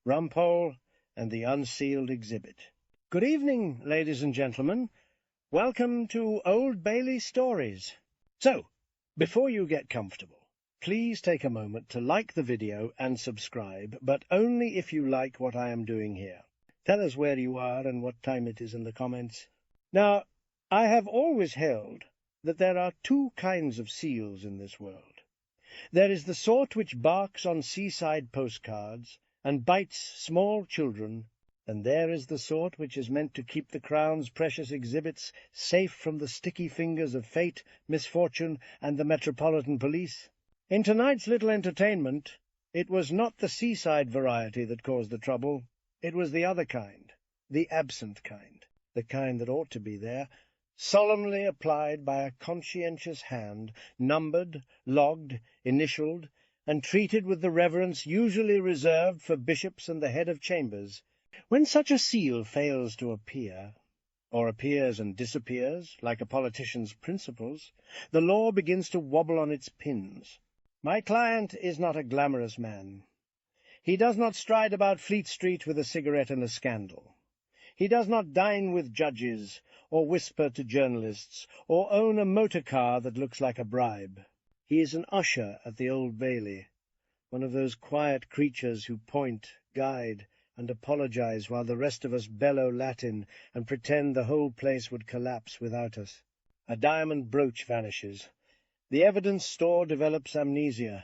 Rumpole and the Unsealed exhibit. Good evening, ladies and gentlemen. Welcome to Old Bailey Stories. So, before you get comfortable, please take a moment to like the video and subscribe, but only if you like what I am doing here. Tell us where you are and what time it is in the comments. Now, I have always held that there are two kinds of seals in this world. There is the sort which barks on seaside postcards and bites small children, and there is the sort which is meant to keep the Crown's precious exhibits safe from the sticky fingers of fate, misfortune, and the Metropolitan Police. In tonight's little entertainment, it was not the seaside variety that caused the trouble. It was the other kind, the absent kind, the kind that ought to be there, solemnly applied by a conscientious hand, numbered, logged, initialed, and treated with the reverence usually reserved for bishops and the head of chambers. When such a seal fails to appear, or appears and disappears, like a politician's principles, the law begins to wobble on its pins. My client is not a glamorous man. He does not stride about Fleet Street with a cigarette and a scandal. He does not dine with judges, or whisper to journalists, or own a motor car that looks like a bribe. He is an usher at the Old Bailey, one of those quiet creatures who point, guide, and apologize while the rest of us bellow Latin and pretend the whole place would collapse without us. A diamond brooch vanishes. The evidence store develops amnesia.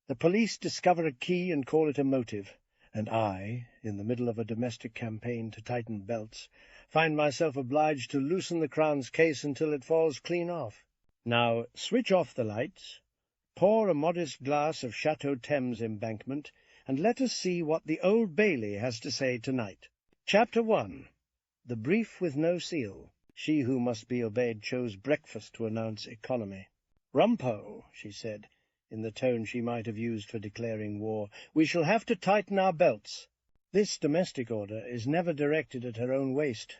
The police discover a key and call it a motive. And I, in the middle of a domestic campaign to tighten belts, find myself obliged to loosen the Crown's case until it falls clean off. Now, switch off the lights, pour a modest glass of Chateau Thames embankment, and let us see what the Old Bailey has to say tonight. Chapter 1. The Brief with No Seal. She who must be obeyed chose breakfast to announce economy. Rumpole, she said, in the tone she might have used for declaring war, we shall have to tighten our belts. This domestic order is never directed at her own waist,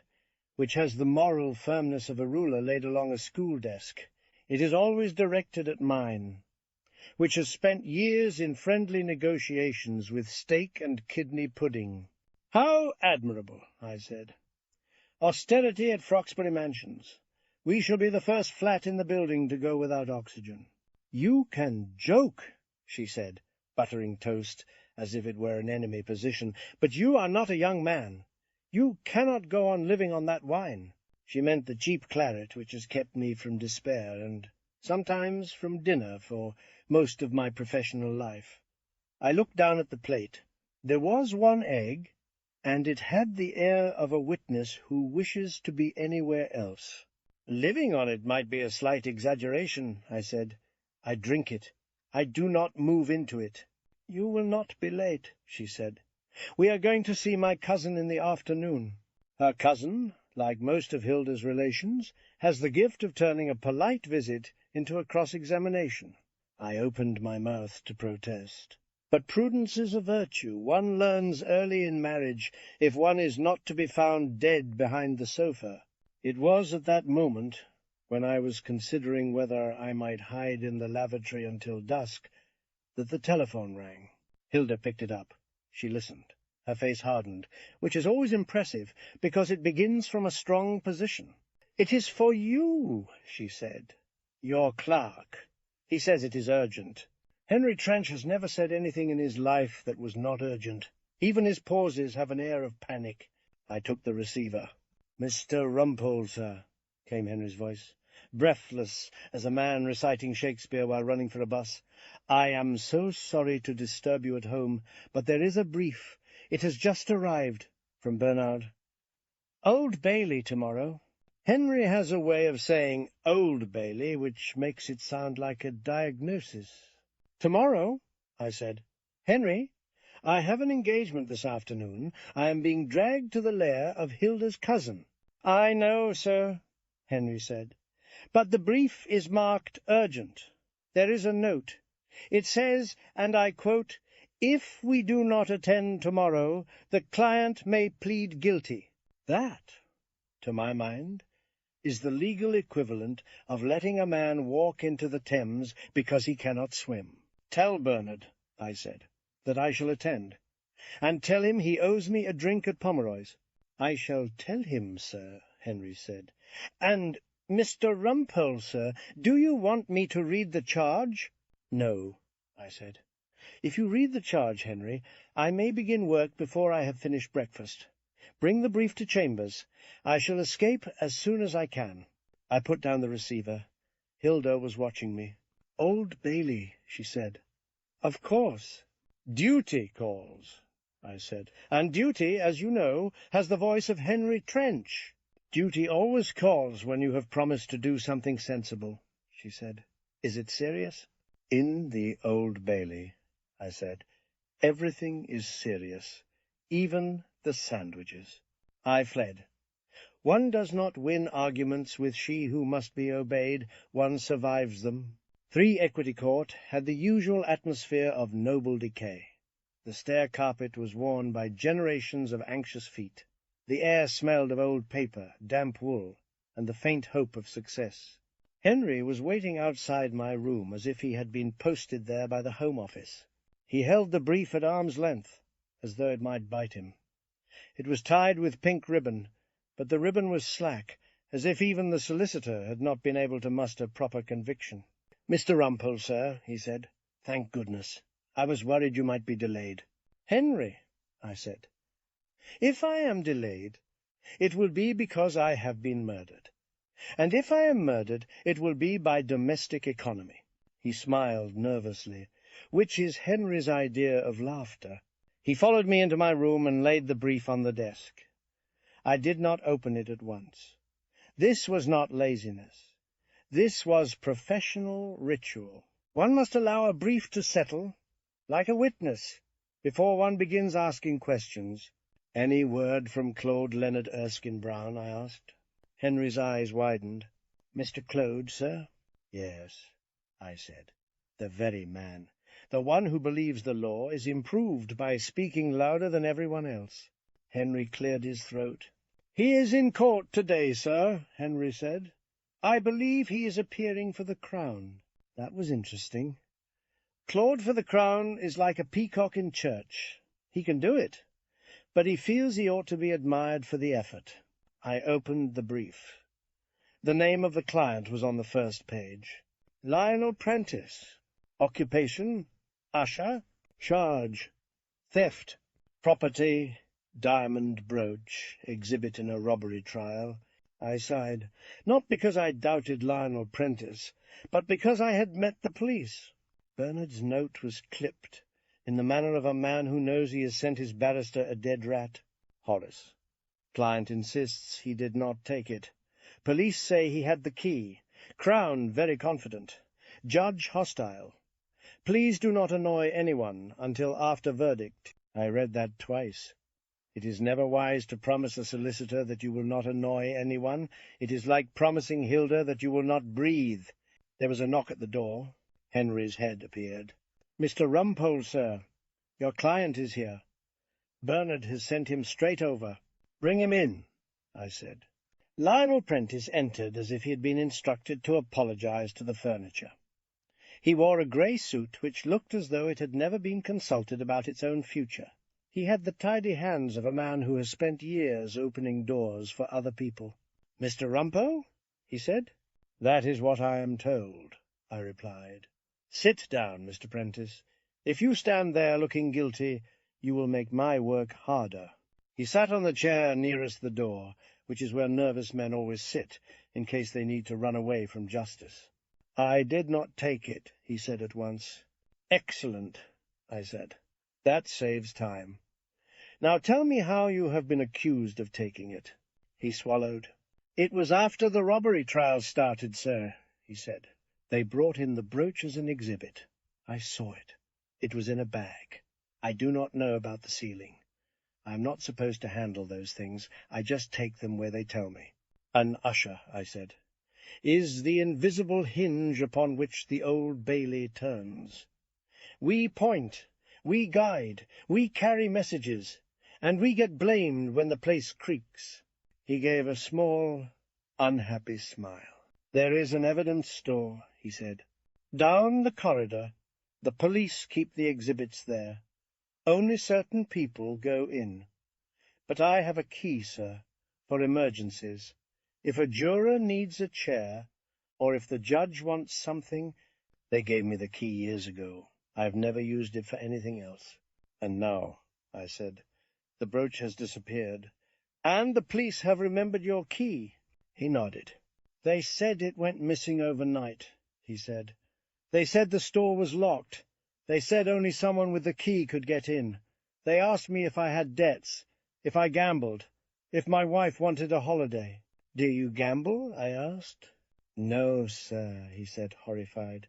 which has the moral firmness of a ruler laid along a school desk. It is always directed at mine, which has spent years in friendly negotiations with steak and kidney pudding. How admirable, I said. Austerity at Froxbury Mansions. We shall be the first flat in the building to go without oxygen. You can joke, she said, buttering toast as if it were an enemy position, but you are not a young man. You cannot go on living on that wine. She meant the cheap claret which has kept me from despair, and sometimes from dinner for most of my professional life. I looked down at the plate. There was one egg, and it had the air of a witness who wishes to be anywhere else. Living on it might be a slight exaggeration, I said. I drink it. I do not move into it. You will not be late, she said. We are going to see my cousin in the afternoon. Her cousin, like most of Hilda's relations, has the gift of turning a polite visit into a cross-examination. I opened my mouth to protest. But prudence is a virtue. One learns early in marriage if one is not to be found dead behind the sofa. It was at that moment, when I was considering whether I might hide in the lavatory until dusk, that the telephone rang. Hilda picked it up. She listened. Her face hardened, which is always impressive, because it begins from a strong position. "It is for you," she said. "Your clerk. He says it is urgent." Henry Trench has never said anything in his life that was not urgent. Even his pauses have an air of panic. I took the receiver. "Mr. Rumpole, sir," came Henry's voice, breathless as a man reciting Shakespeare while running for a bus. "I am so sorry to disturb you at home, but there is a brief. It has just arrived from Bernard. Old Bailey tomorrow." Henry has a way of saying Old Bailey which makes it sound like a diagnosis. "Tomorrow?" I said. "Henry, I have an engagement this afternoon. I am being dragged to the lair of Hilda's cousin." "I know, sir," Henry said. "But the brief is marked urgent. There is a note. It says, and I quote, 'If we do not attend tomorrow, the client may plead guilty.' That, to my mind, is the legal equivalent of letting a man walk into the Thames because he cannot swim. "Tell Bernard," I said, "that I shall attend. and tell him he owes me a drink at Pomeroy's." "I shall tell him, sir," Henry said. "And, Mr. Rumpole, sir, do you want me to read the charge?" "No," I said. "If you read the charge, Henry, I may begin work before I have finished breakfast. Bring the brief to Chambers. I shall escape as soon as I can." I put down the receiver. Hilda was watching me. "Old Bailey," she said. "Of course." "Duty calls," I said. "And duty, as you know, has the voice of Henry Trench." "Duty always calls when you have promised to do something sensible," she said. "Is it serious?" "In the Old Bailey," I said, "everything is serious, even the sandwiches." I fled. One does not win arguments with she who must be obeyed, one survives them. 3 Equity Court had the usual atmosphere of noble decay. The stair carpet was worn by generations of anxious feet. The air smelled of old paper, damp wool, and the faint hope of success. Henry was waiting outside my room as if he had been posted there by the Home Office. He held the brief at arm's length, as though it might bite him. It was tied with pink ribbon, but the ribbon was slack, as if even the solicitor had not been able to muster proper conviction. "Mr. Rumpole, sir," he said. "Thank goodness. I was worried you might be delayed." "Henry," I said, "if I am delayed, it will be because I have been murdered. And if I am murdered, it will be by domestic economy." He smiled nervously, which is Henry's idea of laughter. He followed me into my room and laid the brief on the desk. I did not open it at once. This was not laziness. This was professional ritual. One must allow a brief to settle, like a witness, before one begins asking questions. "Any word from Claude Leonard Erskine-Brown?" I asked. Henry's eyes widened. "Mr. Claude, sir?" "Yes," I said. "The very man. The one who believes the law is improved by speaking louder than everyone else." Henry cleared his throat. "He is in court today, sir," Henry said. "I believe he is appearing for the Crown." That was interesting. Claude for the Crown is like a peacock in church. He can do it, but he feels he ought to be admired for the effort. I opened the brief. The name of the client was on the first page. Lionel Prentice. Occupation, usher. Charge, theft. Property, diamond brooch, exhibit in a robbery trial. I sighed, not because I doubted Lionel Prentice, but because I had met the police. Bernard's note was clipped, in the manner of a man who knows he has sent his barrister a dead rat. Horace. Client insists he did not take it. Police say he had the key. Crown very confident. Judge hostile. Please do not annoy anyone until after verdict. I read that twice. It is never wise to promise a solicitor that you will not annoy anyone. It is like promising Hilda that you will not breathe. There was a knock at the door. Henry's head appeared. "Mr. Rumpole, sir. Your client is here. Bernard has sent him straight over." "Bring him in," I said. Lionel Prentice entered as if he had been instructed to apologize to the furniture. He wore a grey suit which looked as though it had never been consulted about its own future. He had the tidy hands of a man who has spent years opening doors for other people. "Mr. Rumpole?" he said. "That is what I am told," I replied. "Sit down, Mr. Prentice. If you stand there looking guilty, you will make my work harder." He sat on the chair nearest the door, which is where nervous men always sit, in case they need to run away from justice. "I did not take it," he said at once. "Excellent," I said. "That saves time. Now tell me how you have been accused of taking it." He swallowed. "It was after the robbery trial started, sir," he said. "They brought in the brooch as an exhibit. I saw it. It was in a bag. I do not know about the sealing. I am not supposed to handle those things. I just take them where they tell me." "An usher," I said, "is the invisible hinge upon which the Old Bailey turns. We point, we guide, we carry messages, and we get blamed when the place creaks." He gave a small, unhappy smile. "There is an evidence store," he said. "Down the corridor. The police keep the exhibits there. Only certain people go in. But I have a key, sir, for emergencies. If a juror needs a chair, or if the judge wants something— They gave me the key years ago. I've never used it for anything else. And now, I said, the brooch has disappeared. And the police have remembered your key. He nodded. They said it went missing overnight, he said. They said the store was locked. They said only someone with the key could get in. They asked me if I had debts, if I gambled, if my wife wanted a holiday. Do you gamble? I asked. No, sir, he said, horrified.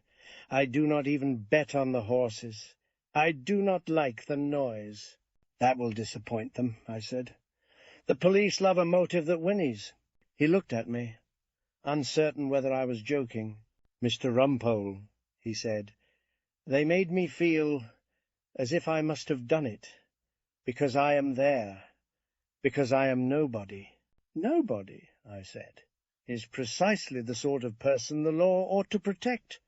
I do not even bet on the horses. I do not like the noise. That will disappoint them, I said. The police love a motive that whinnies. He looked at me, uncertain whether I was joking. Mr. Rumpole, he said, they made me feel as if I must have done it, because I am there, because I am nobody. Nobody, I said, is precisely the sort of person the law ought to protect.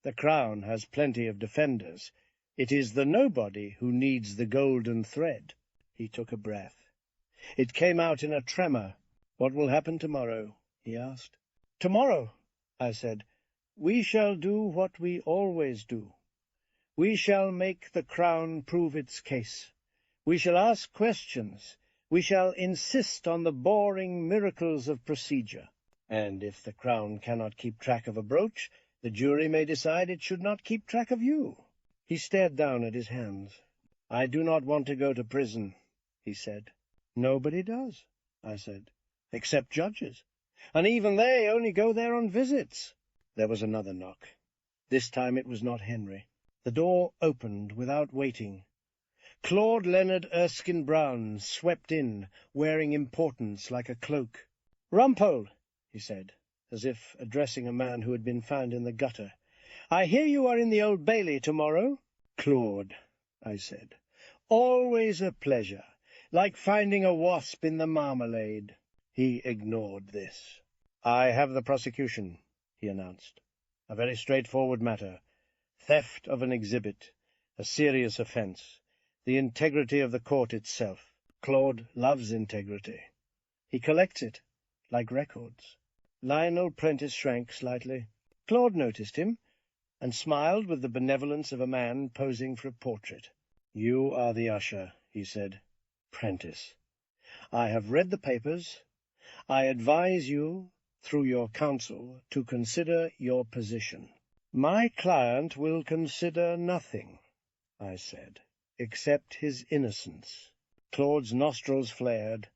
The Crown has plenty of defenders. It is the nobody who needs the golden thread. He took a breath. It came out in a tremor. What will happen tomorrow? He asked. Tomorrow, I said, we shall do what we always do. We shall make the Crown prove its case. We shall ask questions. We shall insist on the boring miracles of procedure. And if the Crown cannot keep track of a brooch, the jury may decide it should not keep track of you. He stared down at his hands. I do not want to go to prison, he said. Nobody does, I said, except judges. And even they only go there on visits. There was another knock. This time it was not Henry. The door opened without waiting. Claude Leonard Erskine Brown swept in, wearing importance like a cloak. Rumpole, he said, as if addressing a man who had been found in the gutter. I hear you are in the Old Bailey tomorrow. Claude, I said. Always a pleasure, like finding a wasp in the marmalade. He ignored this. I have the prosecution, he announced. A very straightforward matter. Theft of an exhibit, a serious offence. The integrity of the court itself. Claude loves integrity. He collects it, like records. Lionel Prentice shrank slightly. Claude noticed him, and smiled with the benevolence of a man posing for a portrait. You are the usher, he said. Prentice. I have read the papers. I advise you, through your counsel, to consider your position. My client will consider nothing, I said, except his innocence. Claude's nostrils flared.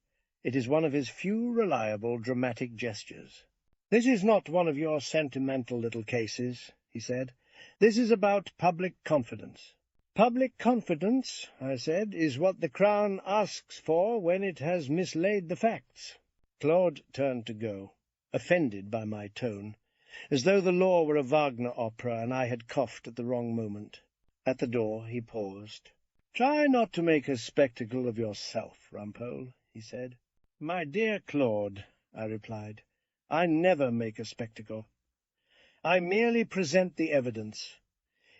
It is one of his few reliable dramatic gestures. This is not one of your sentimental little cases, he said. This is about public confidence. Public confidence, I said, is what the Crown asks for when it has mislaid the facts. Claude turned to go, offended by my tone, as though the law were a Wagner opera and I had coughed at the wrong moment. At the door he paused. Try not to make a spectacle of yourself, Rumpole, he said. My dear Claude, I replied, I never make a spectacle. I merely present the evidence.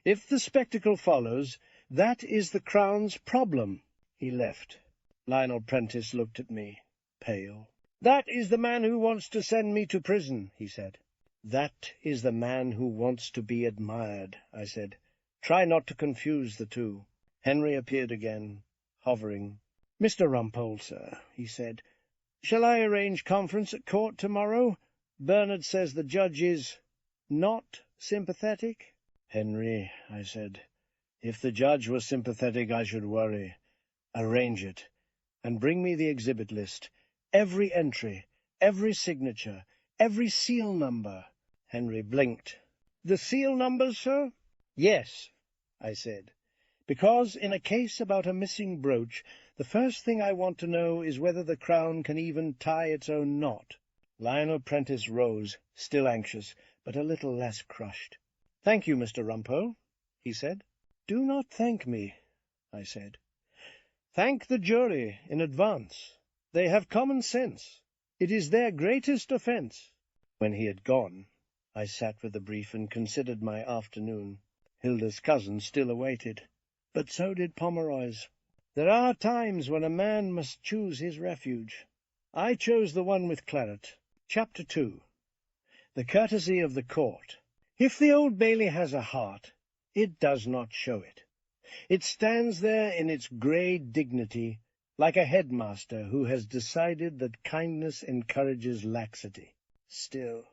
If the spectacle follows, that is the Crown's problem. He left. Lionel Prentice looked at me, pale. That is the man who wants to send me to prison, he said. That is the man who wants to be admired, I said. Try not to confuse the two. Henry appeared again, hovering. Mr. Rumpole, sir, he said, shall I arrange conference at court tomorrow? Bernard says the judge is not sympathetic. Henry, I said, if the judge was sympathetic, I should worry. Arrange it, and bring me the exhibit list. Every entry, every signature, every seal number. Henry blinked. The seal numbers, sir? Yes, I said, because in a case about a missing brooch, the first thing I want to know is whether the Crown can even tie its own knot. Lionel Prentice rose, still anxious, but a little less crushed. Thank you, Mr. Rumpole, he said. Do not thank me, I said. Thank the jury in advance. They have common sense. It is their greatest offence. When he had gone, I sat with the brief and considered my afternoon. Hilda's cousin still awaited. But so did Pomeroy's. There are times when a man must choose his refuge. I chose the one with claret. Chapter 2. The Courtesy of the Court. If the Old Bailey has a heart, it does not show it. It stands there in its grey dignity, like a headmaster who has decided that kindness encourages laxity. Still,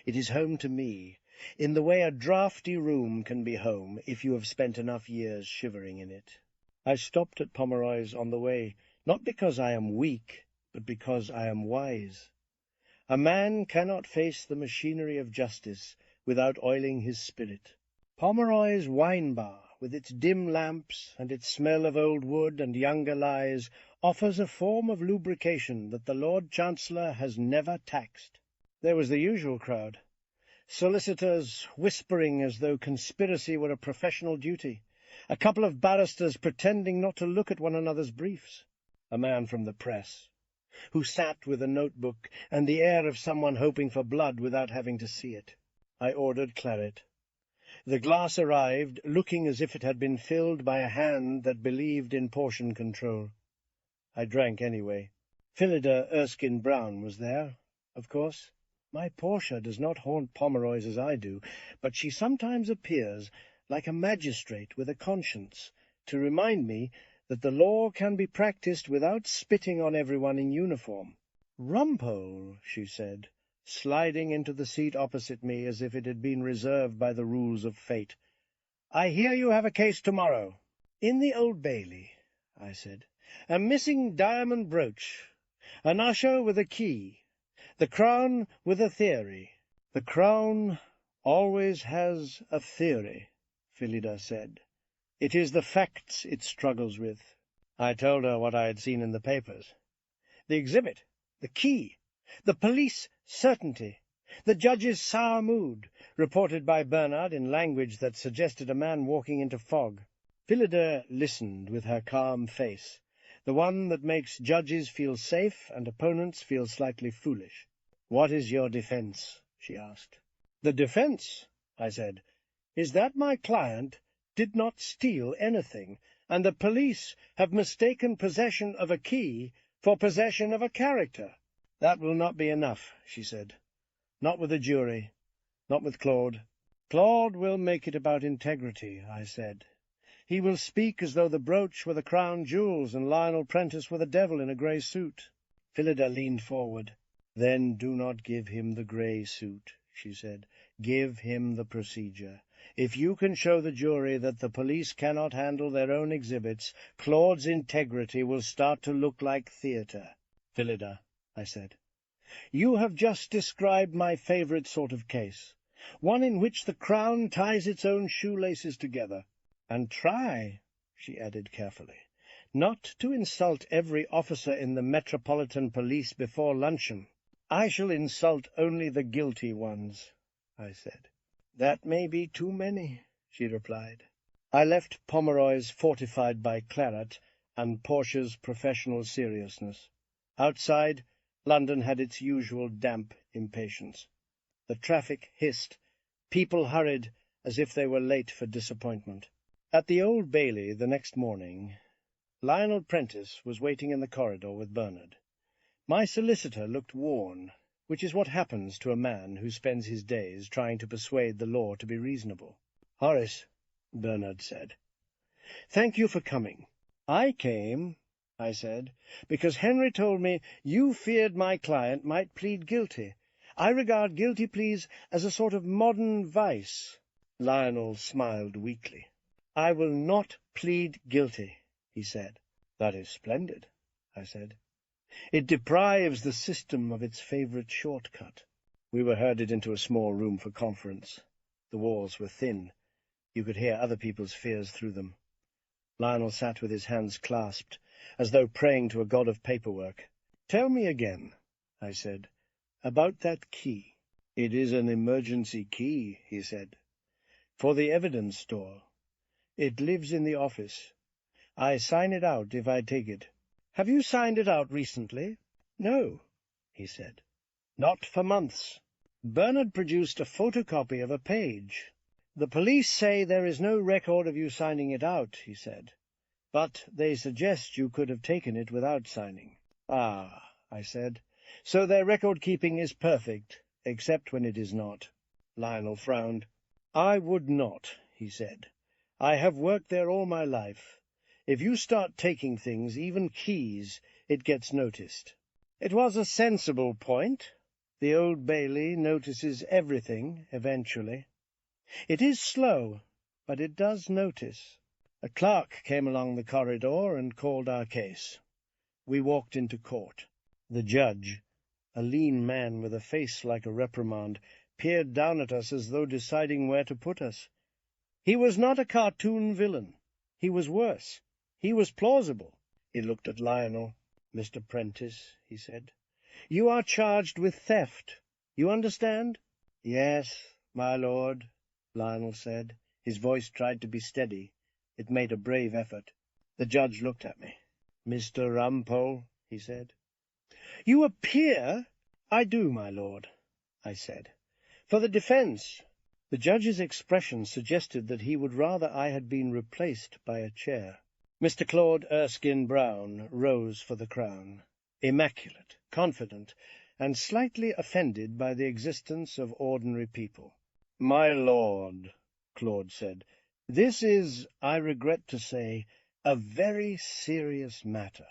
it is home to me, in the way a draughty room can be home if you have spent enough years shivering in it. I stopped at Pomeroy's on the way, not because I am weak, but because I am wise. A man cannot face the machinery of justice without oiling his spirit. Pomeroy's wine bar, with its dim lamps and its smell of old wood and younger lies, offers a form of lubrication that the Lord Chancellor has never taxed. There was the usual crowd, solicitors whispering as though conspiracy were a professional duty, a couple of barristers pretending not to look at one another's briefs, a man from the press, who sat with a notebook and the air of someone hoping for blood without having to see it. I ordered claret. The glass arrived, looking as if it had been filled by a hand that believed in portion control. I drank anyway. Phillida Erskine-Brown was there, of course. My Portia does not haunt Pomeroy's as I do, but she sometimes appears, like a magistrate with a conscience, to remind me that the law can be practised without spitting on everyone in uniform. "Rumpole," she said, sliding into the seat opposite me as if it had been reserved by the rules of fate. "I hear you have a case tomorrow." "In the Old Bailey," I said. "A missing diamond brooch. An usher with a key. The Crown with a theory." "The Crown always has a theory," Phillida said. "It is the facts it struggles with." I told her what I had seen in the papers. The exhibit, the key, the police certainty, the judge's sour mood, reported by Bernard in language that suggested a man walking into fog. Phillida listened with her calm face, the one that makes judges feel safe and opponents feel slightly foolish. "What is your defense?" she asked. "The defense," I said, "is that my client did not steal anything, and the police have mistaken possession of a key for possession of a character." "That will not be enough," she said. "Not with a jury, not with Claude." "Claude will make it about integrity," I said. "He will speak as though the brooch were the crown jewels and Lionel Prentice were the devil in a grey suit." Phillida leaned forward. "Then do not give him the grey suit," she said. "Give him the procedure. If you can show the jury that the police cannot handle their own exhibits, Claude's integrity will start to look like theatre." "Phillida," I said, "you have just described my favourite sort of case, one in which the Crown ties its own shoelaces together. And try," she added carefully, "not to insult every officer in the Metropolitan Police before luncheon." "I shall insult only the guilty ones," I said. "That may be too many," she replied. I left Pomeroy's fortified by claret and Portia's professional seriousness. Outside, London had its usual damp impatience. The traffic hissed. People hurried as if they were late for disappointment. At the Old Bailey the next morning, Lionel Prentice was waiting in the corridor with Bernard. My solicitor looked worn, which is what happens to a man who spends his days trying to persuade the law to be reasonable. "Horace," Bernard said, "thank you for coming." "I came," I said, "because Henry told me you feared my client might plead guilty. I regard guilty pleas as a sort of modern vice." Lionel smiled weakly. "I will not plead guilty," he said. "That is splendid," I said. "It deprives the system of its favourite shortcut." We were herded into a small room for conference. The walls were thin. You could hear other people's fears through them. Lionel sat with his hands clasped, as though praying to a god of paperwork. "Tell me again," I said, "about that key." "It is an emergency key," he said, "for the evidence store. It lives in the office. I sign it out if I take it." "Have you signed it out recently?" "No," he said. "Not for months." Bernard produced a photocopy of a page. "The police say there is no record of you signing it out," he said, "but they suggest you could have taken it without signing." "Ah," I said, "so their record-keeping is perfect, except when it is not." Lionel frowned. "I would not," he said. "I have worked there all my life. If you start taking things, even keys, it gets noticed." It was a sensible point. The Old Bailey notices everything, eventually. It is slow, but it does notice. A clerk came along the corridor and called our case. We walked into court. The judge, a lean man with a face like a reprimand, peered down at us as though deciding where to put us. He was not a cartoon villain. He was worse. He was plausible. He looked at Lionel. "Mr. Prentice," he said, "you are charged with theft. You understand?" "Yes, my lord," Lionel said. His voice tried to be steady. It made a brave effort. The judge looked at me. "Mr. Rumpole," he said. "You appear—" "I do, my lord," I said. "For the defense." The judge's expression suggested that he would rather I had been replaced by a chair. Mr. Claude Erskine Brown rose for the Crown, immaculate, confident, and slightly offended by the existence of ordinary people. "My lord," Claude said, "this is, I regret to say, a very serious matter.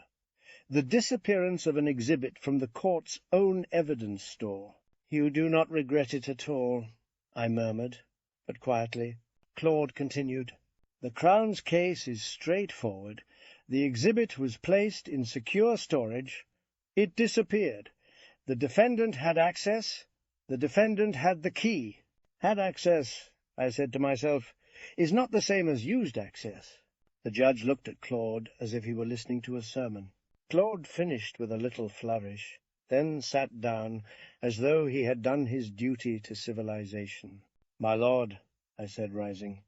The disappearance of an exhibit from the court's own evidence store." "You do not regret it at all," I murmured, but quietly. Claude continued, "The Crown's case is straightforward. The exhibit was placed in secure storage. It disappeared. The defendant had access. The defendant had the key." "Had access," I said to myself, "is not the same as used access." The judge looked at Claude as if he were listening to a sermon. Claude finished with a little flourish, then sat down as though he had done his duty to civilization. "My lord," I said, rising,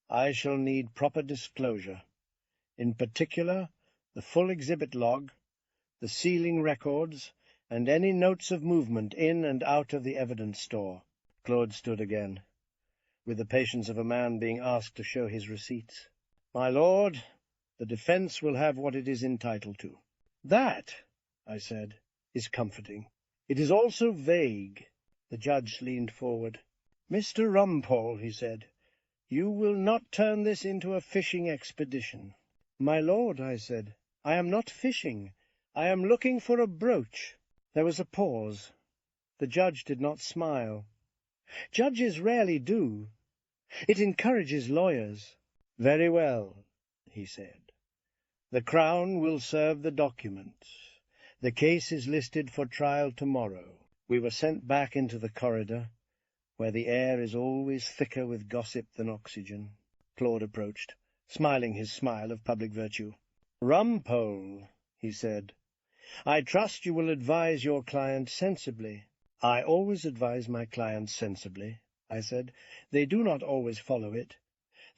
"I shall need proper disclosure. In particular, the full exhibit log, the sealing records, and any notes of movement in and out of the evidence store." Claude stood again, with the patience of a man being asked to show his receipts. "My lord, the defense will have what it is entitled to." "That," I said, "is comforting. It is also vague." The judge leaned forward. "Mr. Rumpole," he said, "you will not turn this into a fishing expedition." "My lord," I said, "I am not fishing. I am looking for a brooch." There was a pause. The judge did not smile. Judges rarely do. It encourages lawyers. "Very well," he said. "The Crown will serve the documents. The case is listed for trial tomorrow." We were sent back into the corridor, where the air is always thicker with gossip than oxygen. Claude approached, smiling his smile of public virtue. "Rumpole," he said, "I trust you will advise your client sensibly." "I always advise my clients sensibly," I said. "They do not always follow it.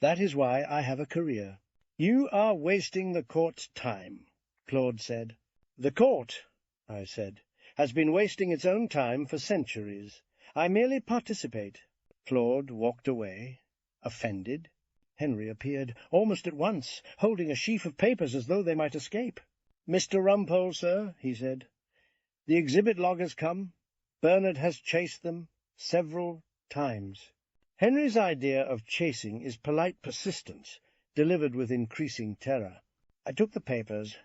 That is why I have a career." "You are wasting the court's time," Claude said. "The court," I said, "has been wasting its own time for centuries. I merely participate." Claude walked away, offended. Henry appeared almost at once, holding a sheaf of papers as though they might escape. "Mr. Rumpole, sir," he said, "the exhibit log has come. Bernard has chased them several times." Henry's idea of chasing is polite persistence, delivered with increasing terror. I took the papers.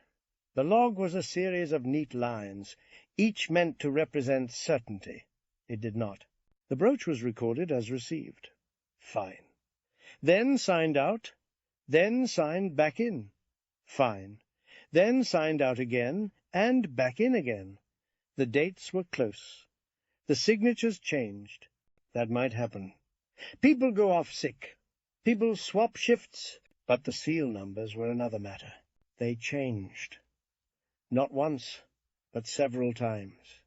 The log was a series of neat lines, each meant to represent certainty. It did not. The brooch was recorded as received. Fine. Then signed out, then signed back in. Fine. Then signed out again, and back in again. The dates were close. The signatures changed. That might happen. People go off sick. People swap shifts. But the seal numbers were another matter. They changed. Not once, but several times.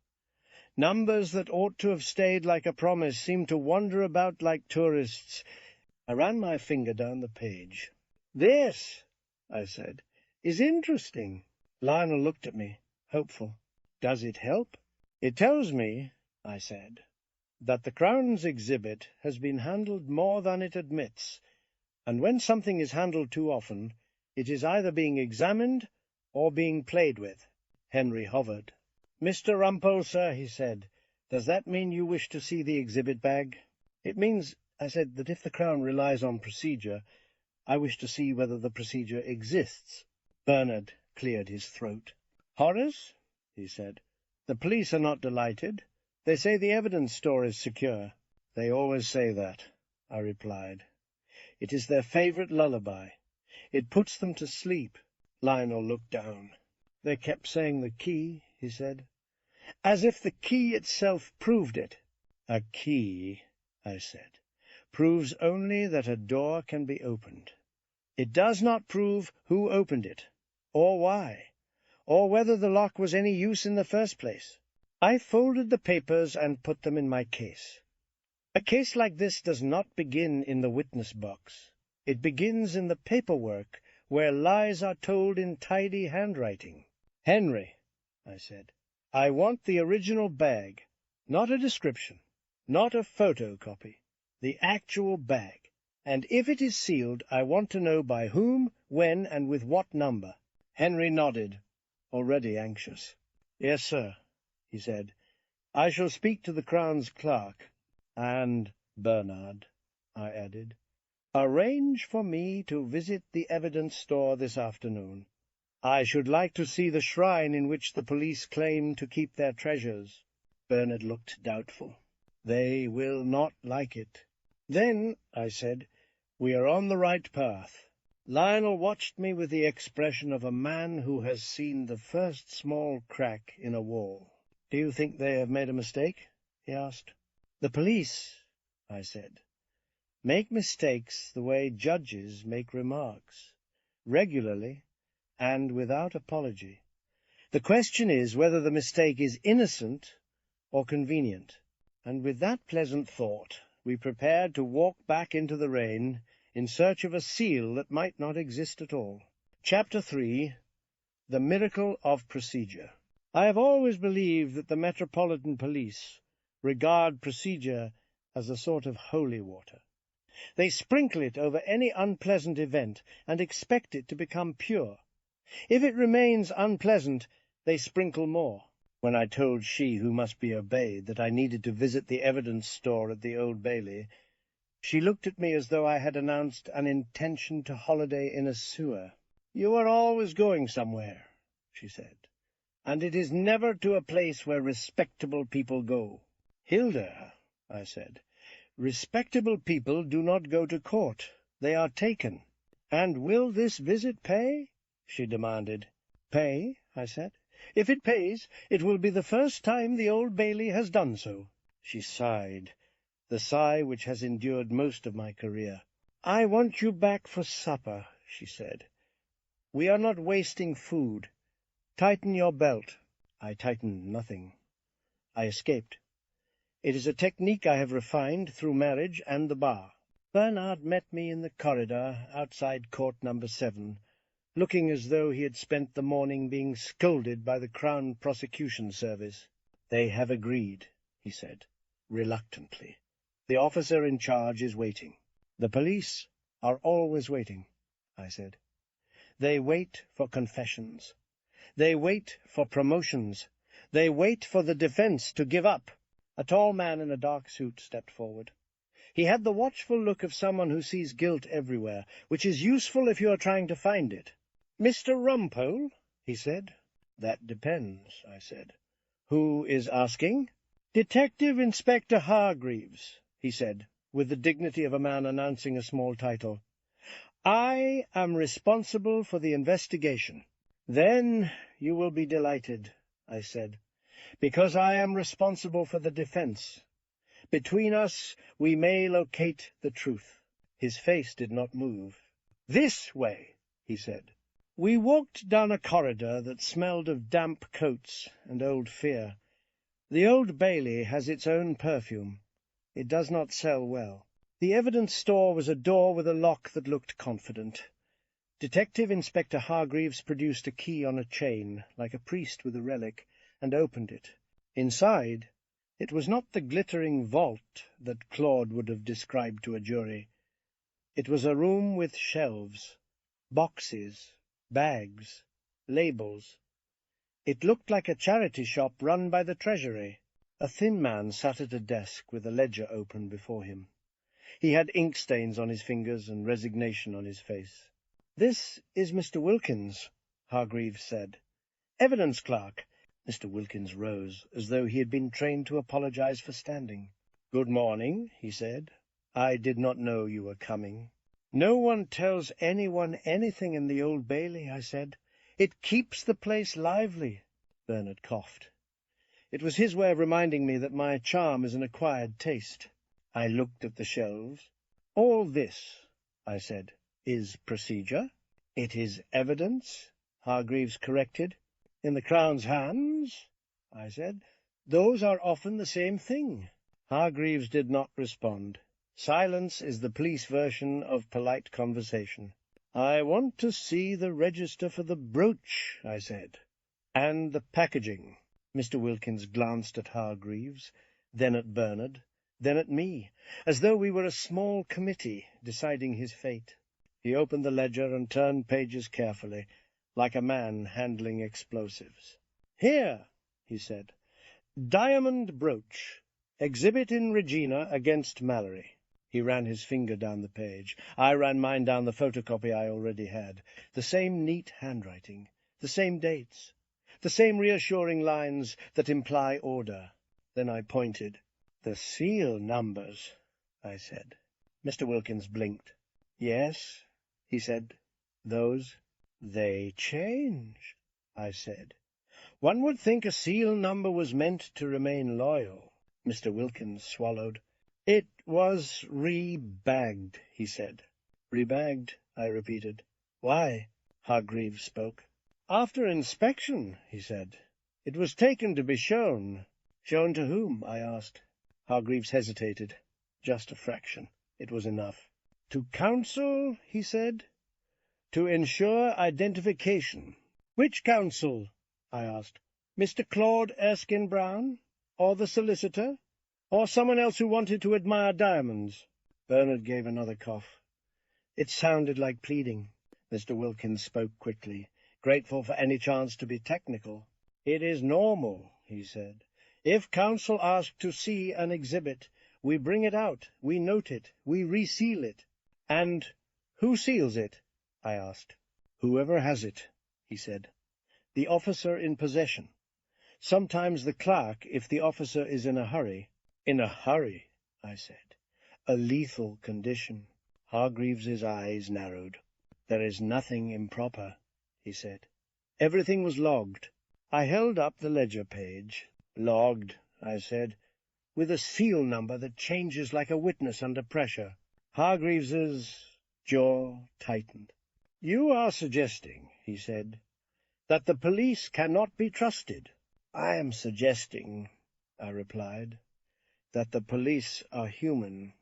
Numbers that ought to have stayed like a promise seemed to wander about like tourists. I ran my finger down the page. "This," I said, "is interesting." Lionel looked at me, hopeful. "Does it help?" "It tells me," I said, that the Crown's exhibit has been handled more than it admits, and when something is handled too often, it is either being examined or being played with. Henry hovered. "Mr. Rumpole, sir," he said, "does that mean you wish to see the exhibit bag?" "It means," I said, "that if the Crown relies on procedure, I wish to see whether the procedure exists." Bernard cleared his throat. "Horace," he said, "the police are not delighted. They say the evidence store is secure." "They always say that," I replied. "It is their favourite lullaby. It puts them to sleep." Lionel looked down. "They kept saying the key," he said. "As if the key itself proved it." "A key," I said, "proves only that a door can be opened. It does not prove who opened it, or why, or whether the lock was any use in the first place." I folded the papers and put them in my case. "A case like this does not begin in the witness box. It begins in the paperwork, where lies are told in tidy handwriting." "Henry," I said, "I want the original bag, not a description, not a photocopy, the actual bag. And if it is sealed, I want to know by whom, when, and with what number." Henry nodded, already anxious. "Yes, sir," he said. "I shall speak to the Crown's clerk. And, Bernard," I added, "arrange for me to visit the evidence store this afternoon. I should like to see the shrine in which the police claim to keep their treasures." Bernard looked doubtful. "They will not like it." "Then," I said, "we are on the right path." Lionel watched me with the expression of a man who has seen the first small crack in a wall. "Do you think they have made a mistake?" he asked. "The police," I said, "make mistakes the way judges make remarks, regularly and without apology. The question is whether the mistake is innocent or convenient." And with that pleasant thought, we prepared to walk back into the rain in search of a seal that might not exist at all. Chapter 3. The Miracle of Procedure. I have always believed that the Metropolitan Police regard procedure as a sort of holy water. They sprinkle it over any unpleasant event and expect it to become pure. If it remains unpleasant, they sprinkle more. When I told she who must be obeyed that I needed to visit the evidence store at the Old Bailey, she looked at me as though I had announced an intention to holiday in a sewer. "You are always going somewhere," she said, "and it is never to a place where respectable people go." "Hilda," I said, "respectable people do not go to court. They are taken." "And will this visit pay?" she demanded. "Pay?" I said. "If it pays, it will be the first time the Old Bailey has done so." She sighed, the sigh which has endured most of my career. "I want you back for supper," she said. "We are not wasting food. Tighten your belt." I tightened nothing. I escaped. It is a technique I have refined through marriage and the bar. Bernard met me in the corridor outside Court No. 7, looking as though he had spent the morning being scolded by the Crown Prosecution Service. "They have agreed," he said, reluctantly. "The officer in charge is waiting." "The police are always waiting," I said. "They wait for confessions. They wait for promotions. They wait for the defense to give up." A tall man in a dark suit stepped forward. He had the watchful look of someone who sees guilt everywhere, which is useful if you are trying to find it. "Mr. Rumpole?" he said. "That depends," I said. "Who is asking?" "Detective Inspector Hargreaves," he said, with the dignity of a man announcing a small title. "I am responsible for the investigation." "Then you will be delighted," I said, "because I am responsible for the defense. Between us we may locate the truth." His face did not move. "This way," he said. We walked down a corridor that smelled of damp coats and old fear. The Old Bailey has its own perfume. It does not sell well. The evidence store was a door with a lock that looked confident. Detective Inspector Hargreaves produced a key on a chain, like a priest with a relic, and opened it. Inside, It was not the glittering vault that Claude would have described to a jury. It was a room with shelves, boxes, bags, labels. It looked like a charity shop run by the Treasury. A thin man sat at a desk with a ledger open before him. He had ink stains on his fingers and resignation on his face. "This is Mr. Wilkins," Hargreaves said. "Evidence clerk." Mr. Wilkins rose, as though he had been trained to apologize for standing. "Good morning," he said. "I did not know you were coming." "No one tells anyone anything in the Old Bailey," I said. "It keeps the place lively." Bernard coughed. It was his way of reminding me that my charm is an acquired taste. I looked at the shelves. "All this," I said, "is procedure." "It is evidence," Hargreaves corrected. "In the Crown's hands," I said. "Those are often the same thing." Hargreaves did not respond. Silence is the police version of polite conversation. "I want to see the register for the brooch," I said. "And the packaging." Mr. Wilkins glanced at Hargreaves, then at Bernard, then at me, as though we were a small committee deciding his fate. He opened the ledger and turned pages carefully, like a man handling explosives. "Here," he said, "Diamond brooch. Exhibit in Regina against Mallory." He ran his finger down the page. I ran mine down the photocopy I already had. The same neat handwriting, the same dates, the same reassuring lines that imply order. Then I pointed. "The seal numbers," I said. Mr. Wilkins blinked. "Yes," he said, "those." "They change," I said. "One would think a seal number was meant to remain loyal." Mr. Wilkins swallowed. "It was re-bagged," he said. "Re-bagged," I repeated. "Why?" Hargreaves spoke. "After inspection," he said. "It was taken to be shown." "Shown to whom?" I asked. Hargreaves hesitated. Just a fraction. It was enough. "To counsel," he said, "to ensure identification." "Which counsel?" I asked. "Mr. Claude Erskine-Brown? Or the solicitor? Or someone else who wanted to admire diamonds?" Bernard gave another cough. It sounded like pleading. Mr. Wilkins spoke quickly, grateful for any chance to be technical. "It is normal," he said. "If counsel ask to see an exhibit, we bring it out, we note it, we reseal it." "And who seals it?" I asked. "Whoever has it," he said. "The officer in possession. Sometimes the clerk, if the officer is in a hurry." "In a hurry," I said. "A lethal condition." Hargreaves's eyes narrowed. "There is nothing improper," he said. Everything was logged. I held up the ledger page. "Logged," I said, "with a seal number that changes like a witness under pressure." Hargreaves's jaw tightened. "You are suggesting," he said, "that the police cannot be trusted." "I am suggesting," I replied, "that the police are human,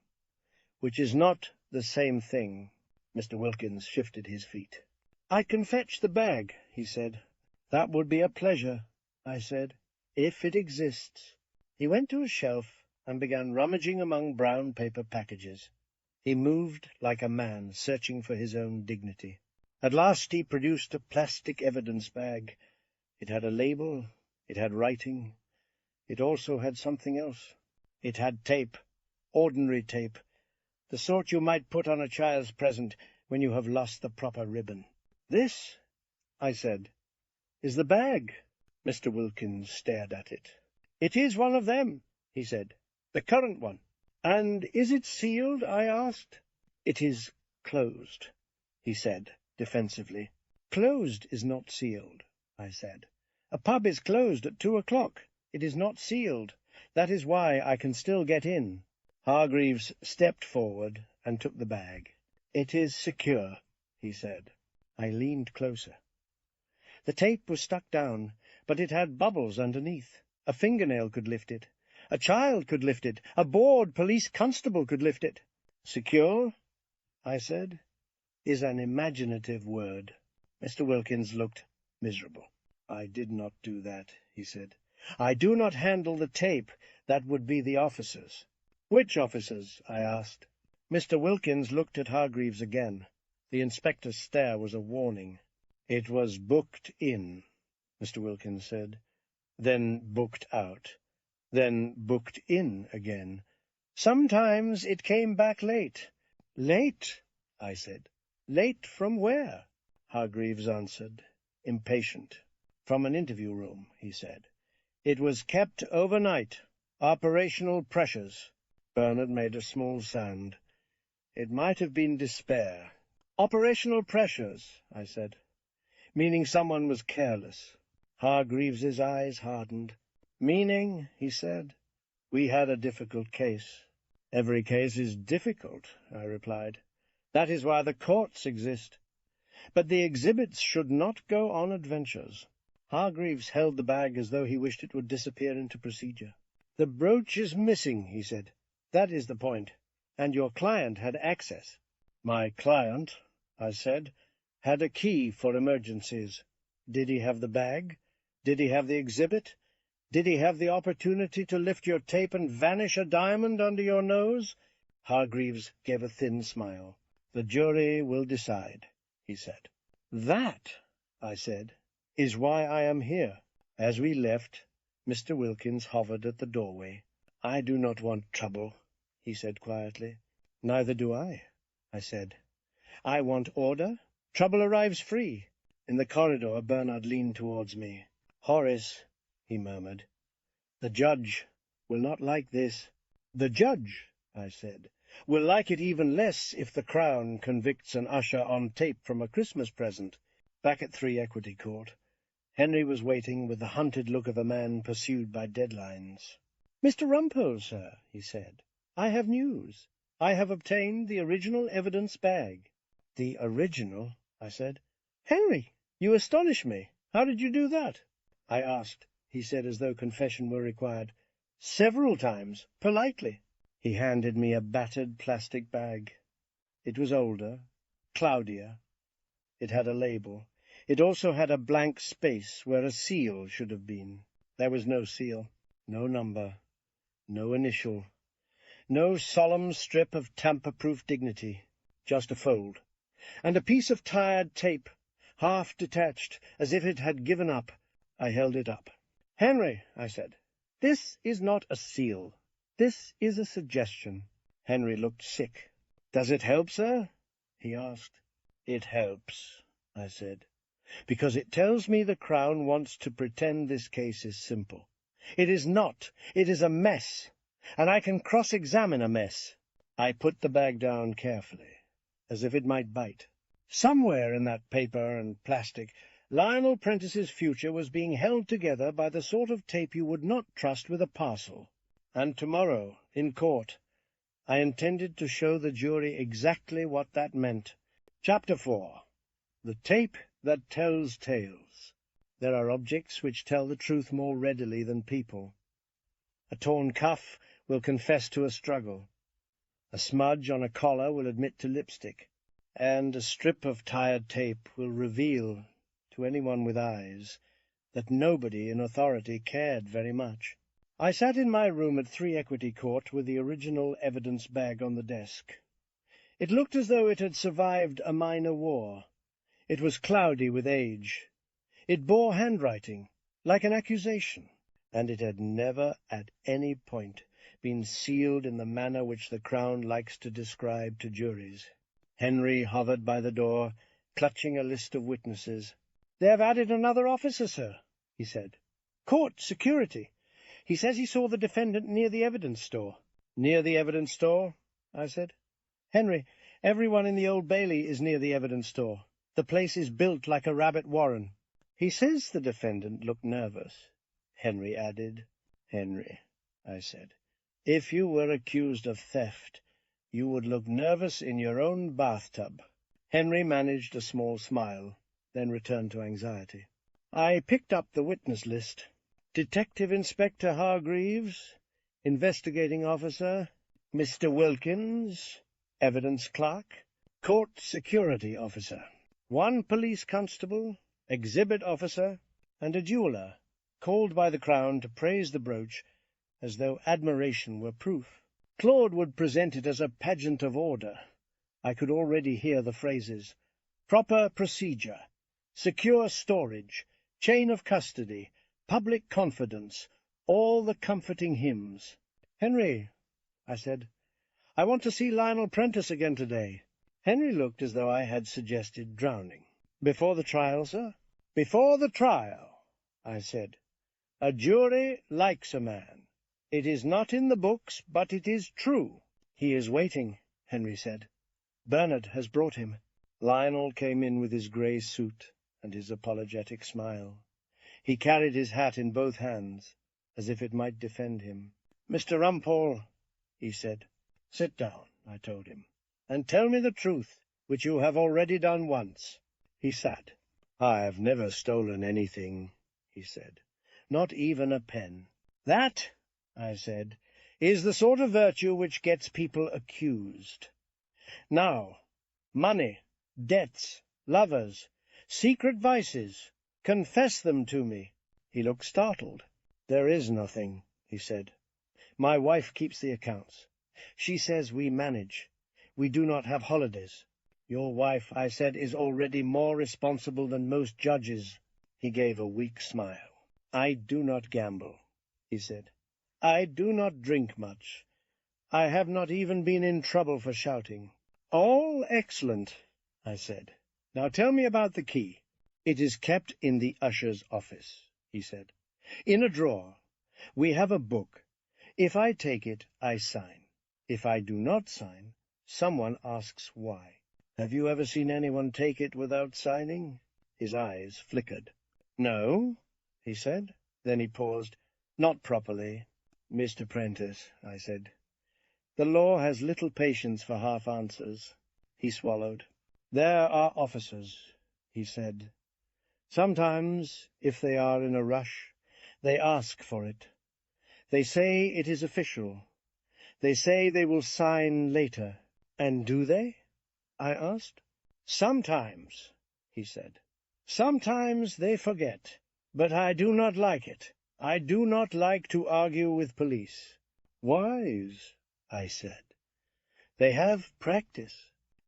which is not the same thing." Mr. Wilkins shifted his feet. "I can fetch the bag," he said. "That would be a pleasure," I said, "if it exists." He went to a shelf and began rummaging among brown paper packages. He moved like a man searching for his own dignity. At last he produced a plastic evidence bag. It had a label, it had writing, it also had something else. It had tape, ordinary tape, the sort you might put on a child's present when you have lost the proper ribbon. "This," I said, "is the bag." Mr. Wilkins stared at it. "It is one of them," he said, "the current one." "And is it sealed?" I asked. "It is closed," he said, defensively. "Closed is not sealed," I said. "A pub is closed at 2 o'clock. It is not sealed. That is why I can still get in." Hargreaves stepped forward and took the bag. "It is secure," he said. I leaned closer. The tape was stuck down, but it had bubbles underneath. A fingernail could lift it. A child could lift it. A bored police constable could lift it. "Secure," I said, "is an imaginative word." Mr. Wilkins looked miserable. "I did not do that," he said. I do not handle the tape. That would be the officers. Which officers? I asked. Mr. Wilkins looked at Hargreaves again. The inspector's stare was a warning. It was booked in, Mr. Wilkins said, then booked out, then booked in again. Sometimes it came back late. Late, I said. Late from where? Hargreaves answered, impatient. From an interview room, he said. It was kept overnight. Operational pressures. Bernard made a small sound. It might have been despair. Operational pressures, I said, meaning someone was careless. Hargreaves's eyes hardened. Meaning, he said, we had a difficult case. Every case is difficult, I replied. That is why the courts exist. But the exhibits should not go on adventures. Hargreaves held the bag as though he wished it would disappear into procedure. The brooch is missing, he said. That is the point. And your client had access. My client, I said, had a key for emergencies. Did he have the bag? Did he have the exhibit? Did he have the opportunity to lift your tape and vanish a diamond under your nose? Hargreaves gave a thin smile. The jury will decide, he said. That, I said, is why I am here. As we left, Mr. Wilkins hovered at the doorway. I do not want trouble, he said quietly. Neither do I said. I want order. Trouble arrives free. In the corridor, Bernard leaned towards me. Horace, he murmured, the judge will not like this. The judge, I said, will like it even less if the Crown convicts an usher on tape from a Christmas present. Back at 3 Equity Court, Henry was waiting with the hunted look of a man pursued by deadlines. Mr. Rumpole, sir, he said, I have news. I have obtained the original evidence bag. The original, I said. Henry, you astonish me. How did you do that? I asked, he said, as though confession were required. Several times, politely. He handed me a battered plastic bag. It was older, cloudier. It had a label. It also had a blank space where a seal should have been. There was no seal, no number, no initial, no solemn strip of tamper-proof dignity, just a fold, and a piece of tired tape, half detached, as if it had given up. I held it up. Henry, I said, this is not a seal. This is a suggestion. Henry looked sick. Does it help, sir? He asked. It helps, I said, because it tells me the Crown wants to pretend this case is simple. It is not. It is a mess, and I can cross-examine a mess. I put the bag down carefully, as if it might bite. Somewhere in that paper and plastic, Lionel Prentice's future was being held together by the sort of tape you would not trust with a parcel. And tomorrow, in court, I intended to show the jury exactly what that meant. Chapter 4. The Tape That Tells Tales. There are objects which tell the truth more readily than people. A torn cuff will confess to a struggle. A smudge on a collar will admit to lipstick. And a strip of tired tape will reveal, to anyone with eyes, that nobody in authority cared very much. I sat in my room at 3 Equity Court with the original evidence bag on the desk. It looked as though it had survived a minor war. It was cloudy with age. It bore handwriting, like an accusation, and it had never at any point been sealed in the manner which the Crown likes to describe to juries. Henry hovered by the door, clutching a list of witnesses. "They have added another officer, sir," he said. "Court security. He says he saw the defendant near the evidence store." "Near the evidence store?" I said. "Henry, everyone in the Old Bailey is near the evidence store. The place is built like a rabbit warren." "He says the defendant looked nervous," Henry added. "Henry," I said, "if you were accused of theft, you would look nervous in your own bathtub." Henry managed a small smile, then returned to anxiety. I picked up the witness list. Detective Inspector Hargreaves, Investigating Officer, Mr. Wilkins, Evidence Clerk, Court Security Officer, 1 police constable, Exhibit Officer, and a jeweller. called by the Crown to praise the brooch as though admiration were proof. Claude would present it as a pageant of order. I could already hear the phrases: proper procedure, secure storage, chain of custody, public confidence, all the comforting hymns. "Henry," I said, "I want to see Lionel Prentice again today." Henry looked as though I had suggested drowning. "Before the trial, sir?" "Before the trial," I said. "A jury likes a man. It is not in the books, but it is true." "He is waiting," Henry said. "Bernard has brought him." Lionel came in with his grey suit and his apologetic smile. He carried his hat in both hands, as if it might defend him. "Mr. Rumpole," he said. "Sit down," I told him, "and tell me the truth, which you have already done once." He sat. "I have never stolen anything," he said. "Not even a pen." "That," I said, "is the sort of virtue which gets people accused. Now, money, debts, lovers, secret vices, confess them to me." He looked startled. "There is nothing," he said. "My wife keeps the accounts. She says we manage. We do not have holidays." "Your wife," I said, "is already more responsible than most judges." He gave a weak smile. "I do not gamble," he said. "I do not drink much. I have not even been in trouble for shouting." "All excellent," I said. "Now tell me about the key." "It is kept in the usher's office," he said. "In a drawer. We have a book. If I take it, I sign. If I do not sign, someone asks why." "Have you ever seen anyone take it without signing?" His eyes flickered. "No," he said. Then he paused. "Not properly." "Mr. Prentice," I said, "the law has little patience for half answers." He swallowed. "There are officers," he said. "Sometimes, if they are in a rush, they ask for it. They say it is official. They say they will sign later." "And do they?" I asked. "Sometimes," he said. "Sometimes they forget. But I do not like it. I do not like to argue with police." "Wise," I said. "They have practice."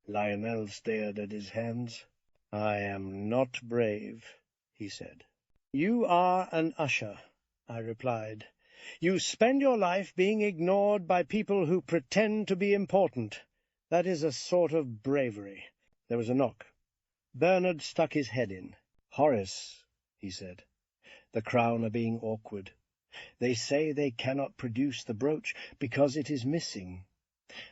Lionel stared at his hands. "I am not brave," he said. "You are an usher," I replied. "You spend your life being ignored by people who pretend to be important. That is a sort of bravery." There was a knock. Bernard stuck his head in. "Horace," he said, "the Crown are being awkward. They say they cannot produce the brooch because it is missing.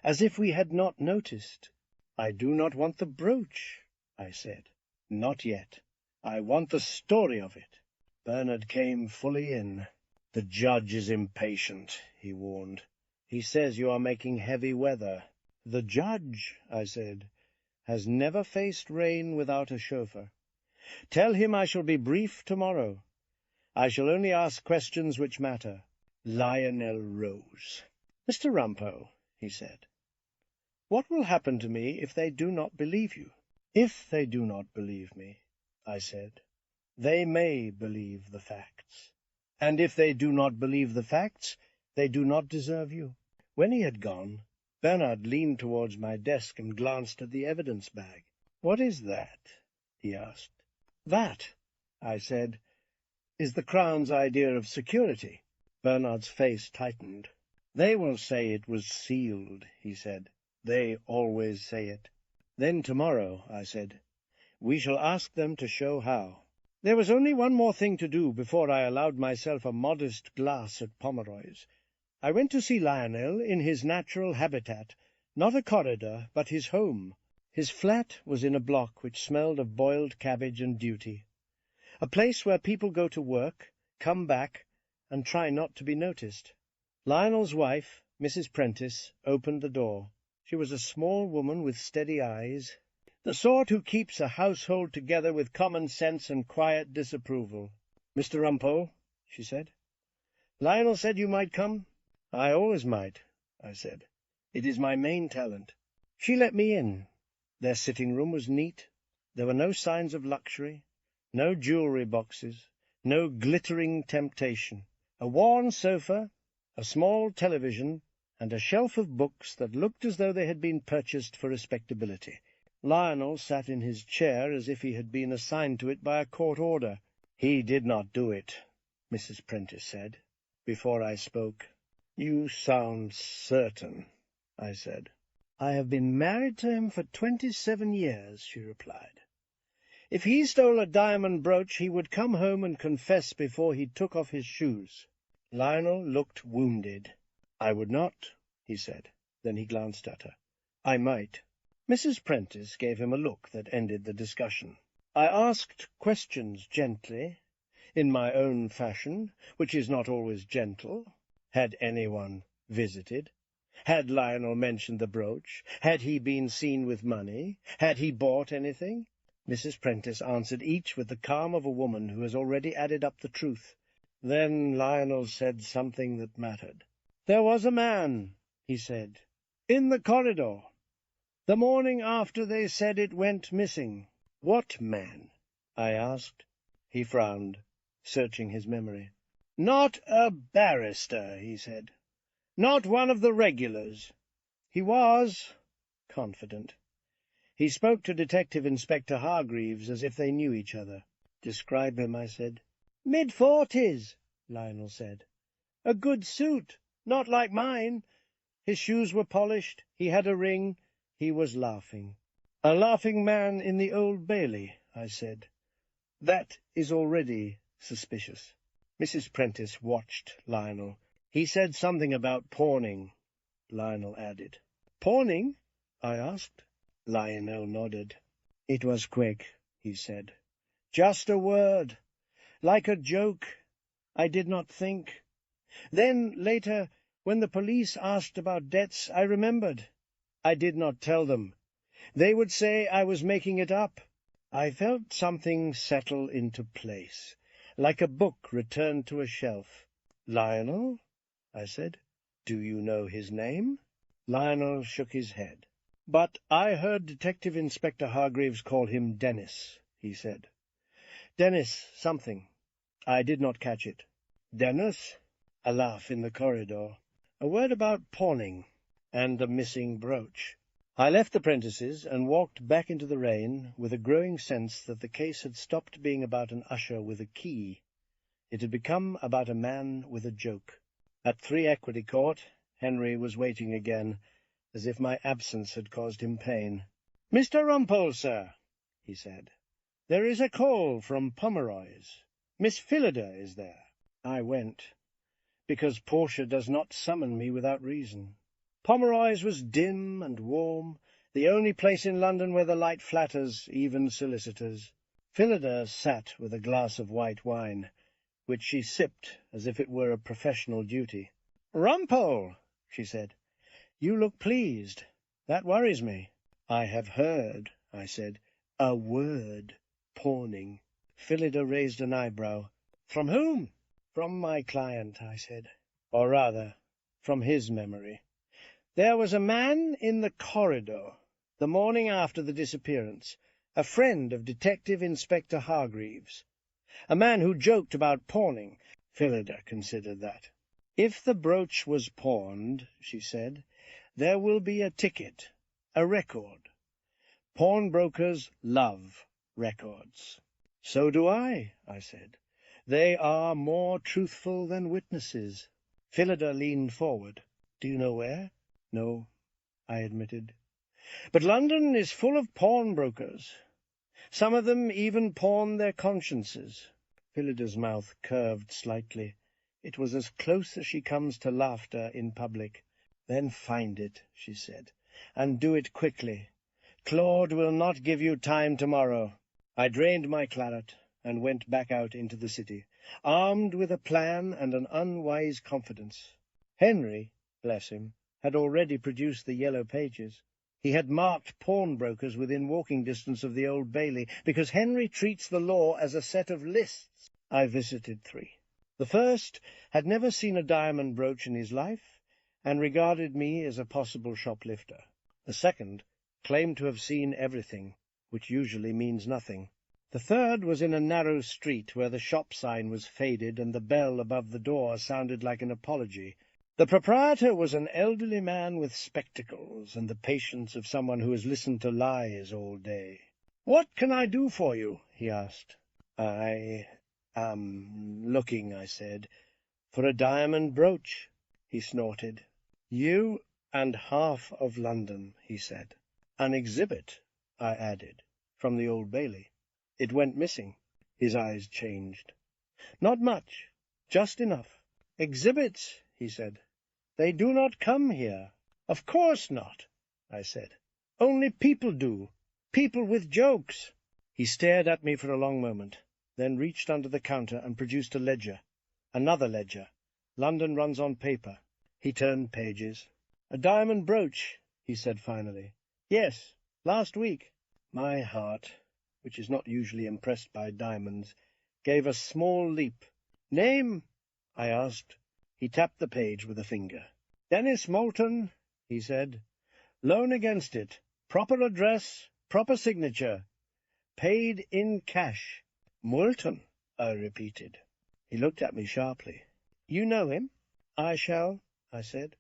As if we had not noticed." "I do not want the brooch," I said. "Not yet. I want the story of it." Bernard came fully in. "The judge is impatient," he warned. "He says you are making heavy weather." "The judge," I said, "has never faced rain without a chauffeur. Tell him I shall be brief tomorrow. I shall only ask questions which matter." Lionel rose. "Mr. Rumpole," he said, "what will happen to me if they do not believe you?" "If they do not believe me," I said, "they may believe the facts. And if they do not believe the facts, they do not deserve you." When he had gone, Bernard leaned towards my desk and glanced at the evidence bag. "What is that?" he asked. "That," I said, "is the Crown's idea of security." Bernard's face tightened. "They will say it was sealed," he said. "They always say it." "Then tomorrow," I said, "we shall ask them to show how." There was only one more thing to do before I allowed myself a modest glass at Pomeroy's. I went to see Lionel in his natural habitat, not a corridor, but his home. His flat was in a block which smelled of boiled cabbage and duty, a place where people go to work, come back, and try not to be noticed. Lionel's wife, Mrs. Prentice, opened the door. She was a small woman with steady eyes, the sort who keeps a household together with common sense and quiet disapproval. "Mr. Rumpole," she said, "Lionel said you might come." "I always might," I said. "It is my main talent." She let me in. Their sitting-room was neat. There were no signs of luxury, no jewelry boxes, no glittering temptation. A worn sofa, a small television, and a shelf of books that looked as though they had been purchased for respectability. Lionel sat in his chair as if he had been assigned to it by a court order. "He did not do it," Mrs. Prentice said. Before I spoke, "You sound certain," I said. "I have been married to him for 27 years, she replied. "If he stole a diamond brooch, he would come home and confess before he took off his shoes." Lionel looked wounded. "I would not," he said. Then he glanced at her. "I might." Mrs. Prentice gave him a look that ended the discussion. I asked questions gently, in my own fashion, which is not always gentle. Had anyone visited? Had Lionel mentioned the brooch? Had he been seen with money? Had he bought anything? Mrs. Prentice answered each with the calm of a woman who has already added up the truth. Then Lionel said something that mattered. "There was a man," he said, "in the corridor, the morning after they said it went missing." "What man?" I asked. He frowned, searching his memory. "Not a barrister," he said. "Not one of the regulars. He was confident. He spoke to Detective Inspector Hargreaves as if they knew each other." "Describe him," I said. "Mid-40s, Lionel said. "A good suit, not like mine. His shoes were polished, he had a ring, he was laughing." "A laughing man in the Old Bailey," I said. "That is already suspicious." Mrs. Prentice watched Lionel. "He said something about pawning," Lionel added. "Pawning?" I asked. Lionel nodded. "It was quick," he said. "Just a word, like a joke. I did not think. Then, later, when the police asked about debts, I remembered. I did not tell them. They would say I was making it up. I felt something settle into place, like a book returned to a shelf." "Lionel?" I said. "Do you know his name?" Lionel shook his head. "But I heard Detective Inspector Hargreaves call him Dennis," he said. "Dennis something. I did not catch it." "Dennis?" A laugh in the corridor. "A word about pawning, and a missing brooch." I left the Prentices and walked back into the rain with a growing sense that the case had stopped being about an usher with a key. It had become about a man with a joke. At 3 Equity Court, Henry was waiting again, as if my absence had caused him pain. "Mr. Rumpole, sir," he said. "There is a call from Pomeroy's. Miss Phillida is there." I went, because Portia does not summon me without reason. Pomeroy's was dim and warm, the only place in London where the light flatters even solicitors. Phillida sat with a glass of white wine, which she sipped as if it were a professional duty. "Rumpole," she said, "you look pleased. That worries me." "I have heard," I said, "a word pawning." Phillida raised an eyebrow. "From whom?" "From my client," I said. "Or rather, from his memory. There was a man in the corridor, the morning after the disappearance, a friend of Detective Inspector Hargreaves, a man who joked about pawning." Phillida considered that. "If the brooch was pawned," she said, "there will be a ticket, a record. Pawnbrokers love records." "So do I," said. "They are more truthful than witnesses." Phillida leaned forward. "Do you know where?" "No," I admitted. "But London is full of pawnbrokers. Some of them even pawn their consciences." Phillida's mouth curved slightly. It was as close as she comes to laughter in public. "Then find it," she said, "and do it quickly. Claude will not give you time tomorrow." I drained my claret and went back out into the city, armed with a plan and an unwise confidence. Henry, bless him, had already produced the yellow pages. He had marked pawnbrokers within walking distance of the Old Bailey, because Henry treats the law as a set of lists. I visited 3. The first had never seen a diamond brooch in his life, and regarded me as a possible shoplifter. The second claimed to have seen everything, which usually means nothing. The third was in a narrow street where the shop sign was faded and the bell above the door sounded like an apology. The proprietor was an elderly man with spectacles and the patience of someone who has listened to lies all day. "What can I do for you?" he asked. "I am looking," I said, "for a diamond brooch." He snorted. "You and half of London," he said. "An exhibit," I added, "from the Old Bailey. It went missing." His eyes changed. "Not much, just enough." "Exhibits," he said. "They do not come here." "Of course not," I said. "Only people do. People with jokes." He stared at me for a long moment, then reached under the counter and produced a ledger. Another ledger. "London runs on paper." He turned pages. "A diamond brooch," he said finally. "Yes, last week." My heart, which is not usually impressed by diamonds, gave a small leap. "Name?" I asked. He tapped the page with a finger. "Dennis Moulton," he said. "Loan against it. Proper address, proper signature. Paid in cash." "Moulton," I repeated. He looked at me sharply. "You know him?" "I shall," I said.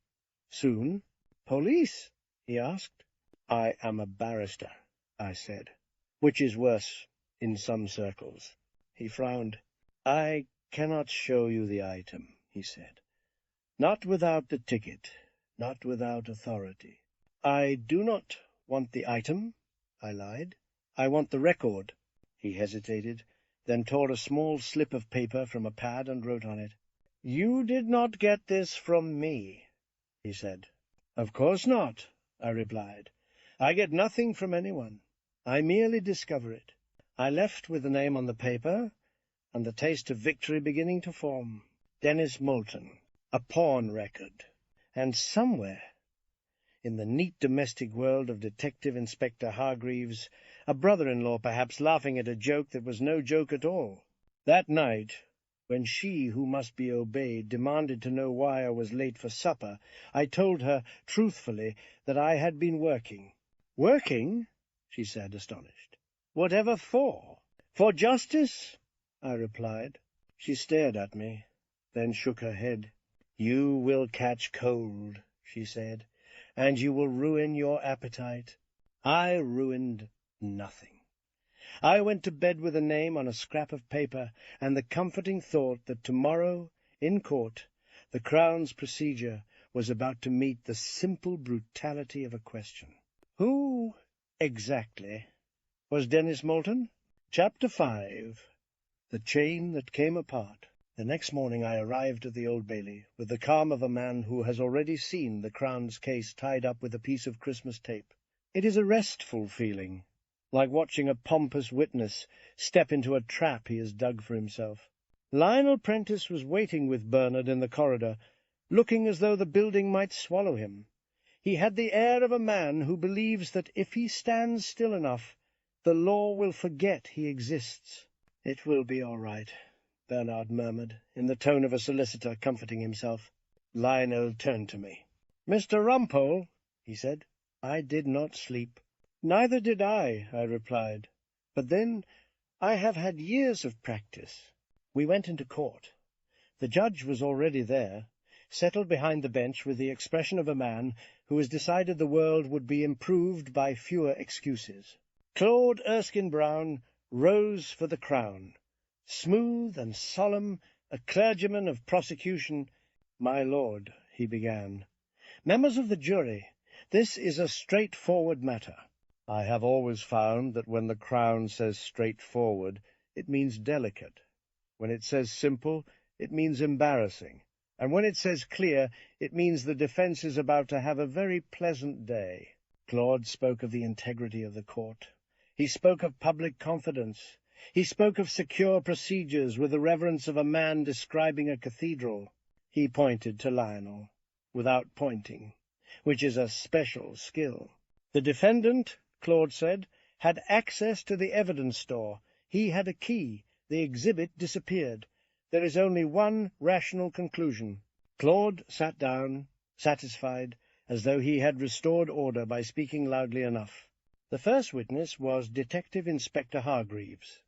"Soon." "Police?" he asked. "I am a barrister," I said, "which is worse in some circles." He frowned. "I cannot show you the item," he said. "Not without the ticket, not without authority." "I do not want the item," I lied. "I want the record." He hesitated, then tore a small slip of paper from a pad and wrote on it. "You did not get this from me," he said. "Of course not," I replied. "I get nothing from anyone. I merely discover it." I left with the name on the paper and the taste of victory beginning to form. Dennis Moulton, a pawn record, and somewhere in the neat domestic world of Detective Inspector Hargreaves, a brother-in-law perhaps laughing at a joke that was no joke at all. That night, when she who must be obeyed demanded to know why I was late for supper, I told her truthfully that I had been working. "Working?" she said, astonished. "Whatever for?" "For justice," I replied. She stared at me, then shook her head. "You will catch cold," she said, "and you will ruin your appetite." I ruined nothing. I went to bed with a name on a scrap of paper and the comforting thought that tomorrow, in court, the Crown's procedure was about to meet the simple brutality of a question. Who, exactly, was Dennis Moulton? Chapter 5. The Chain That Came Apart. The next morning I arrived at the Old Bailey with the calm of a man who has already seen the Crown's case tied up with a piece of Christmas tape. It is a restful feeling, like watching a pompous witness step into a trap he has dug for himself. Lionel Prentice was waiting with Bernard in the corridor, looking as though the building might swallow him. He had the air of a man who believes that if he stands still enough, the law will forget he exists. "It will be all right," Bernard murmured, in the tone of a solicitor comforting himself. Lionel turned to me. "Mr. Rumpole," he said. I did not sleep. "Neither did I," replied. "But then I have had years of practice." We went into court. The judge was already there, settled behind the bench with the expression of a man who has decided the world would be improved by fewer excuses. Claude Erskine Brown rose for the crown. Smooth and solemn, a clergyman of prosecution. "My lord," he began. "Members of the jury, this is a straightforward matter." I have always found that when the Crown says straightforward, it means delicate. When it says simple, it means embarrassing. And when it says clear, it means the defense is about to have a very pleasant day. Claude spoke of the integrity of the court. He spoke of public confidence. He spoke of secure procedures with the reverence of a man describing a cathedral. He pointed to Lionel, without pointing, which is a special skill. The defendant, Claude said, had access to the evidence store. He had a key. The exhibit disappeared. There is only one rational conclusion. Claude sat down, satisfied, as though he had restored order by speaking loudly enough. The first witness was Detective Inspector Hargreaves.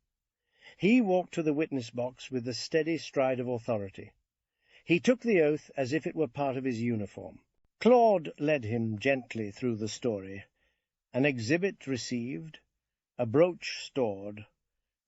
He walked to the witness box with the steady stride of authority. He took the oath as if it were part of his uniform. Claude led him gently through the story. An exhibit received, a brooch stored,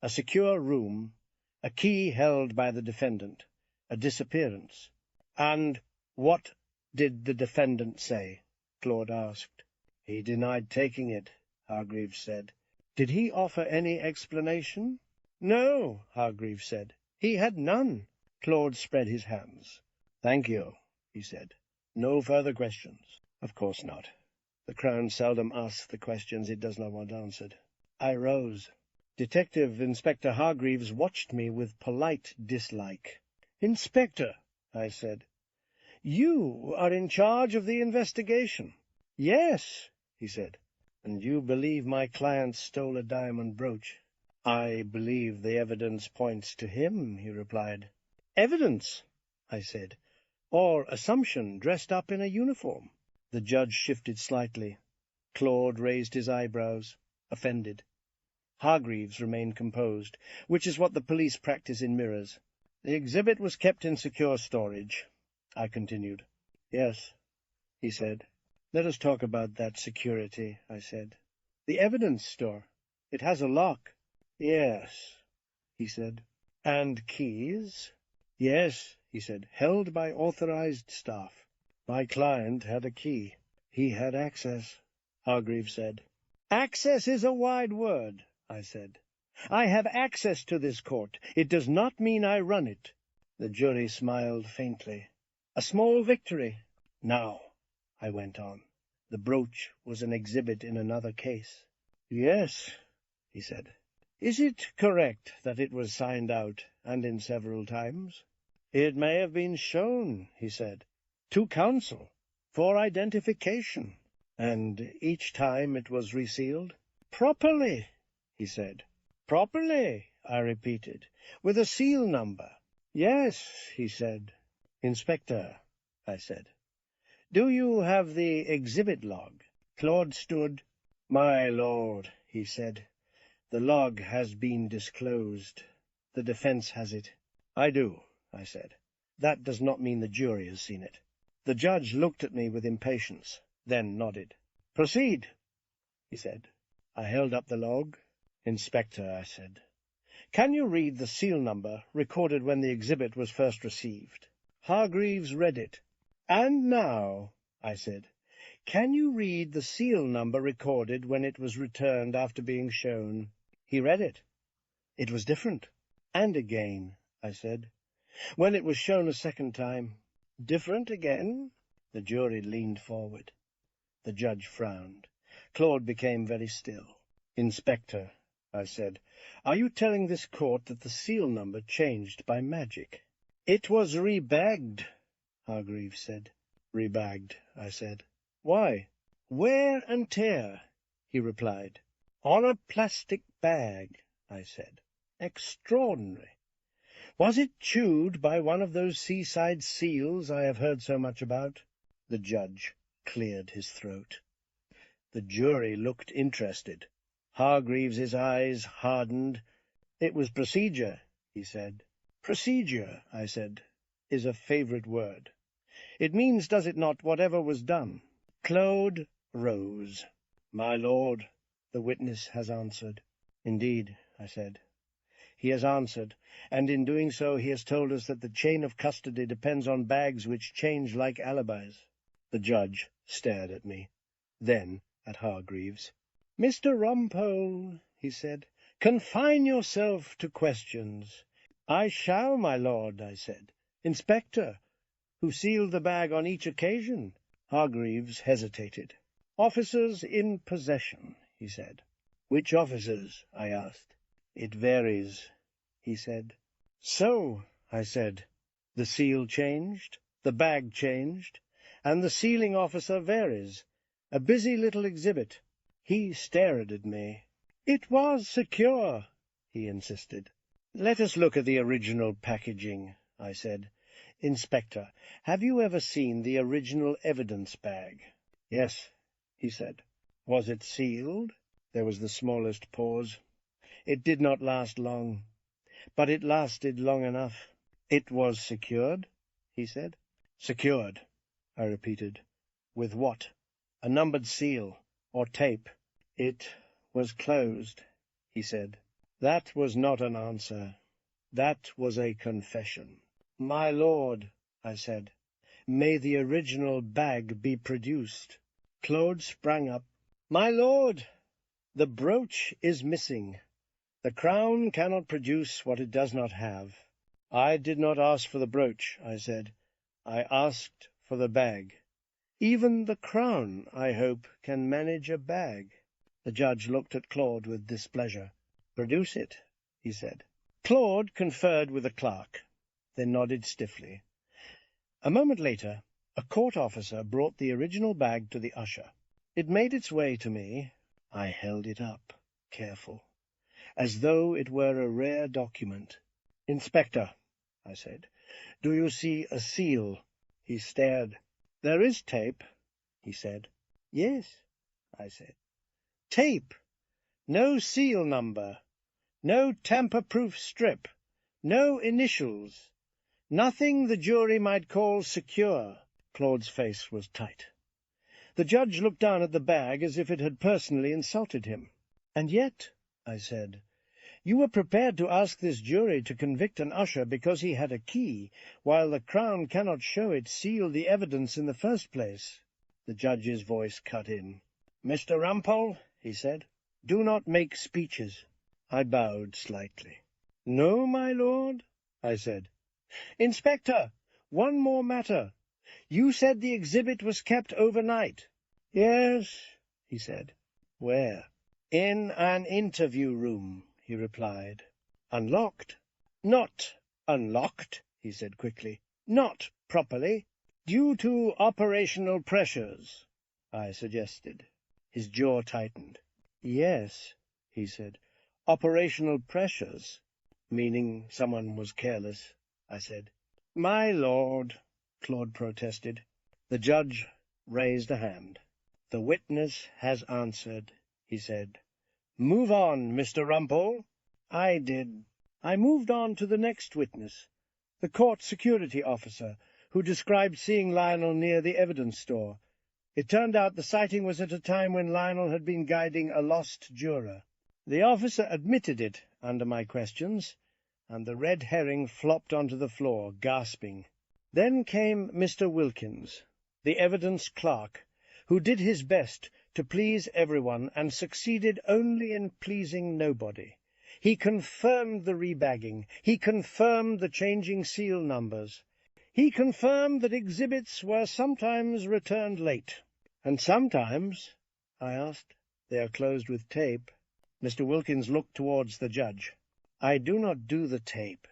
a secure room, a key held by the defendant, a disappearance. "And what did the defendant say?" Claude asked. "He denied taking it," Hargreaves said. "Did he offer any explanation?" "No," Hargreaves said. "He had none." Claude spread his hands. "Thank you," he said. "No further questions?" "Of course not. The Crown seldom asks the questions it does not want answered." I rose. Detective Inspector Hargreaves watched me with polite dislike. "Inspector," I said, "you are in charge of the investigation." "Yes," he said. "And you believe my client stole a diamond brooch?" "I believe the evidence points to him," he replied. "Evidence," I said, "or assumption dressed up in a uniform?" The judge shifted slightly. Claude raised his eyebrows, offended. Hargreaves remained composed, which is what the police practice in mirrors. "The exhibit was kept in secure storage," I continued. "Yes," he said. "Let us talk about that security," I said. "The evidence store. It has a lock." "Yes," he said. "And keys?" "Yes," he said, "held by authorized staff. My client had a key. He had access," Hargreaves said. "Access is a wide word," I said. "I have access to this court. It does not mean I run it." The jury smiled faintly. "A small victory." "Now," I went on, "the brooch was an exhibit in another case." "Yes," he said. "Is it correct that it was signed out, and in several times?" "It may have been shown," he said, "to counsel, for identification." "And each time it was resealed?" "Properly," he said. "Properly," I repeated, "with a seal number." "Yes," he said. "Inspector," I said, "do you have the exhibit log?" Claude stood. "My lord," he said, "the log has been disclosed. The defense has it." "I do," I said. "That does not mean the jury has seen it." The judge looked at me with impatience, then nodded. "Proceed," he said. I held up the log. "Inspector," I said, "can you read the seal number recorded when the exhibit was first received?" Hargreaves read it. "And now," I said, "can you read the seal number recorded when it was returned after being shown?" He read it. It was different. "And again," I said, "when it was shown a second time." "Different again?" The jury leaned forward. The judge frowned. Claude became very still. "Inspector," I said, "are you telling this court that the seal number changed by magic?" "It was rebagged," Hargreaves said. "Rebagged," I said. "Why?" "Wear and tear," he replied. "On a plastic bag," I said. "Extraordinary. Was it chewed by one of those seaside seals I have heard so much about?" The judge cleared his throat. The jury looked interested. Hargreaves's eyes hardened. "It was procedure," he said. "Procedure," I said, "is a favorite word. It means, does it not, whatever was done?" Claude rose. "My lord, the witness has answered." "Indeed," I said. "He has answered, and in doing so he has told us that the chain of custody depends on bags which change like alibis." The judge stared at me, then at Hargreaves. "Mr. Rumpole," he said, "confine yourself to questions." "I shall, my lord," I said. "Inspector, who sealed the bag on each occasion?" Hargreaves hesitated. "Officers in possession," he said. "Which officers?" I asked. "It varies," he said. "So," I said, "the seal changed, the bag changed, and the sealing officer varies. A busy little exhibit." He stared at me. "It was secure," he insisted. "Let us look at the original packaging," I said. "Inspector, have you ever seen the original evidence bag?" "Yes," he said. "Was it sealed?" There was the smallest pause. "It did not last long." but it lasted long enough. It was secured, he said. Secured, I repeated. With what? A numbered seal, or tape. It was closed, he said. That was not an answer. That was a confession. My lord, I said, may the original bag be produced. Claude sprang up. My lord, the brooch is missing. The crown cannot produce what it does not have. I did not ask for the brooch, I said. I asked for the bag. Even the crown, I hope, can manage a bag. The judge looked at Claude with displeasure. Produce it, he said. Claude conferred with the clerk, then nodded stiffly. A moment later, a court officer brought the original bag to the usher. It made its way to me. I held it up, careful, as though it were a rare document. Inspector, I said, do you see a seal? He stared. There is tape, he said. Yes, I said. Tape! No seal number. No tamper-proof strip. No initials. Nothing the jury might call secure. Claude's face was tight. The judge looked down at the bag as if it had personally insulted him. And yet, I said, you were prepared to ask this jury to convict an usher because he had a key, while the Crown cannot show it sealed the evidence in the first place. The judge's voice cut in. Mr. Rumpole, he said, do not make speeches. I bowed slightly. No, my lord, I said. Inspector, one more matter. You said the exhibit was kept overnight. Yes, he said. Where? In an interview room, he replied. Unlocked? Not unlocked, he said quickly. Not properly. Due to operational pressures, I suggested. His jaw tightened. Yes, he said. Operational pressures, meaning someone was careless, I said. My lord, Claude protested. The judge raised a hand. The witness has answered, he said. Move on, Mr. Rumpole. I did. I moved on to the next witness, the court security officer, who described seeing Lionel near the evidence store. It turned out the sighting was at a time when Lionel had been guiding a lost juror. The officer admitted it under my questions, and the red herring flopped onto the floor, gasping. Then came Mr. Wilkins, the evidence clerk, who did his best to please everyone and succeeded only in pleasing nobody. He confirmed the rebagging. He confirmed the changing seal numbers. He confirmed that exhibits were sometimes returned late. And sometimes, I asked, they are closed with tape. Mr. Wilkins looked towards the judge. I do not do the tape,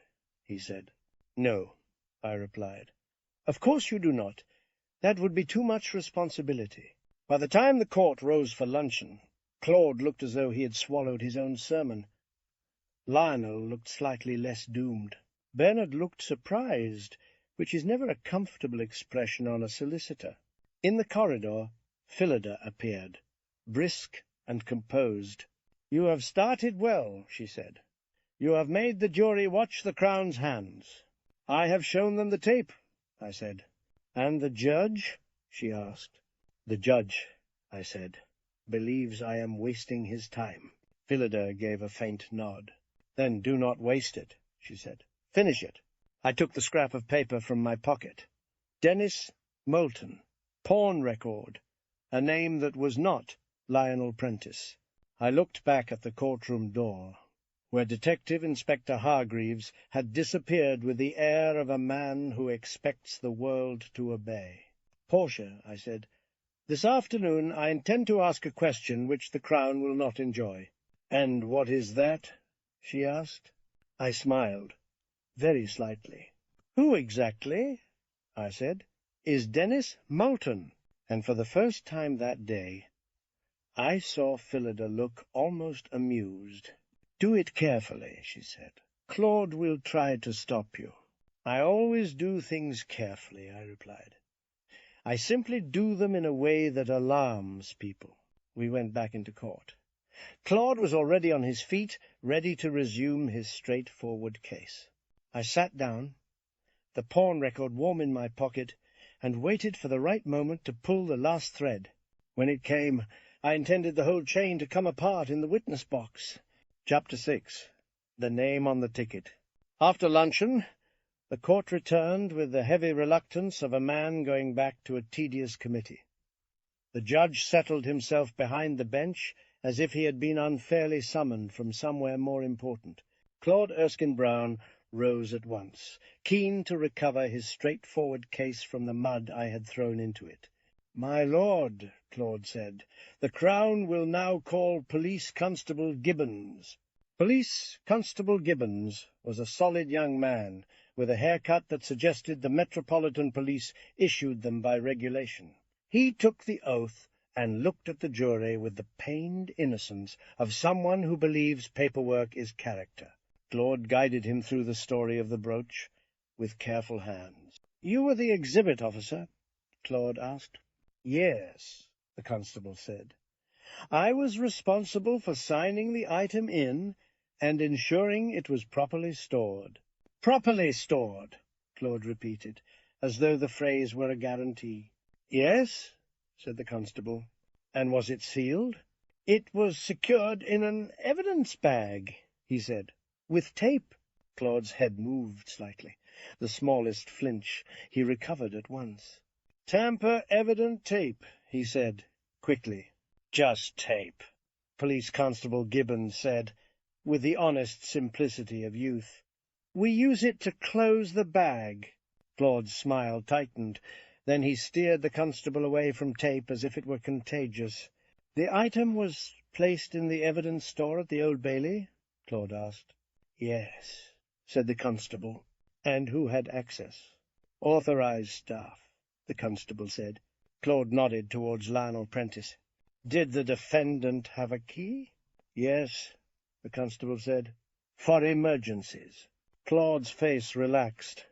he said. No, I replied. Of course you do not. That would be too much responsibility. By the time the court rose for luncheon, Claude looked as though he had swallowed his own sermon. Lionel looked slightly less doomed. Bernard looked surprised, which is never a comfortable expression on a solicitor. In the corridor, Phillida appeared, brisk and composed. You have started well, she said. You have made the jury watch the Crown's hands. I have shown them the tape, I said. And the judge? She asked. The judge, I said, believes I am wasting his time. Phillida gave a faint nod. Then do not waste it, she said. Finish it. I took the scrap of paper from my pocket. Dennis Moulton, pawn record, a name that was not Lionel Prentice. I looked back at the courtroom door, where Detective Inspector Hargreaves had disappeared with the air of a man who expects the world to obey. Portia, I said, this afternoon I intend to ask a question which the Crown will not enjoy. And what is that? She asked. I smiled, very slightly. Who exactly, I said, is Dennis Moulton? And for the first time that day, I saw Phillida look almost amused. Do it carefully, she said. Claude will try to stop you. I always do things carefully, I replied. I simply do them in a way that alarms people. We went back into court. Claude was already on his feet, ready to resume his straightforward case. I sat down, the pawn record warm in my pocket, and waited for the right moment to pull the last thread. When it came, I intended the whole chain to come apart in the witness box. Chapter 6. The Name on the Ticket. After luncheon, the court returned with the heavy reluctance of a man going back to a tedious committee. The judge settled himself behind the bench as if he had been unfairly summoned from somewhere more important. Claude Erskine-Brown rose at once, keen to recover his straightforward case from the mud I had thrown into it. "My lord," Claude said, "the Crown will now call Police Constable Gibbons." Police Constable Gibbons was a solid young man, with a haircut that suggested the Metropolitan Police issued them by regulation. He took the oath and looked at the jury with the pained innocence of someone who believes paperwork is character. Claude guided him through the story of the brooch with careful hands. "You were the exhibit officer?" Claude asked. "Yes," the constable said. "I was responsible for signing the item in and ensuring it was properly stored." "Properly stored," Claude repeated, as though the phrase were a guarantee. "Yes," said the constable. "And was it sealed?" "It was secured in an evidence bag," he said. "With tape." Claude's head moved slightly. The smallest flinch he recovered at once. "Tamper-evident tape," he said, quickly. "Just tape," Police Constable Gibbons said, with the honest simplicity of youth. "We use it to close the bag." Claude's smile tightened. Then he steered the constable away from tape as if it were contagious. "The item was placed in the evidence store at the Old Bailey?" Claude asked. "Yes," said the constable. "And who had access?" "Authorized staff," the constable said. Claude nodded towards Lionel Prentice. "Did the defendant have a key?" "Yes," the constable said. "For emergencies." Claude's face relaxed.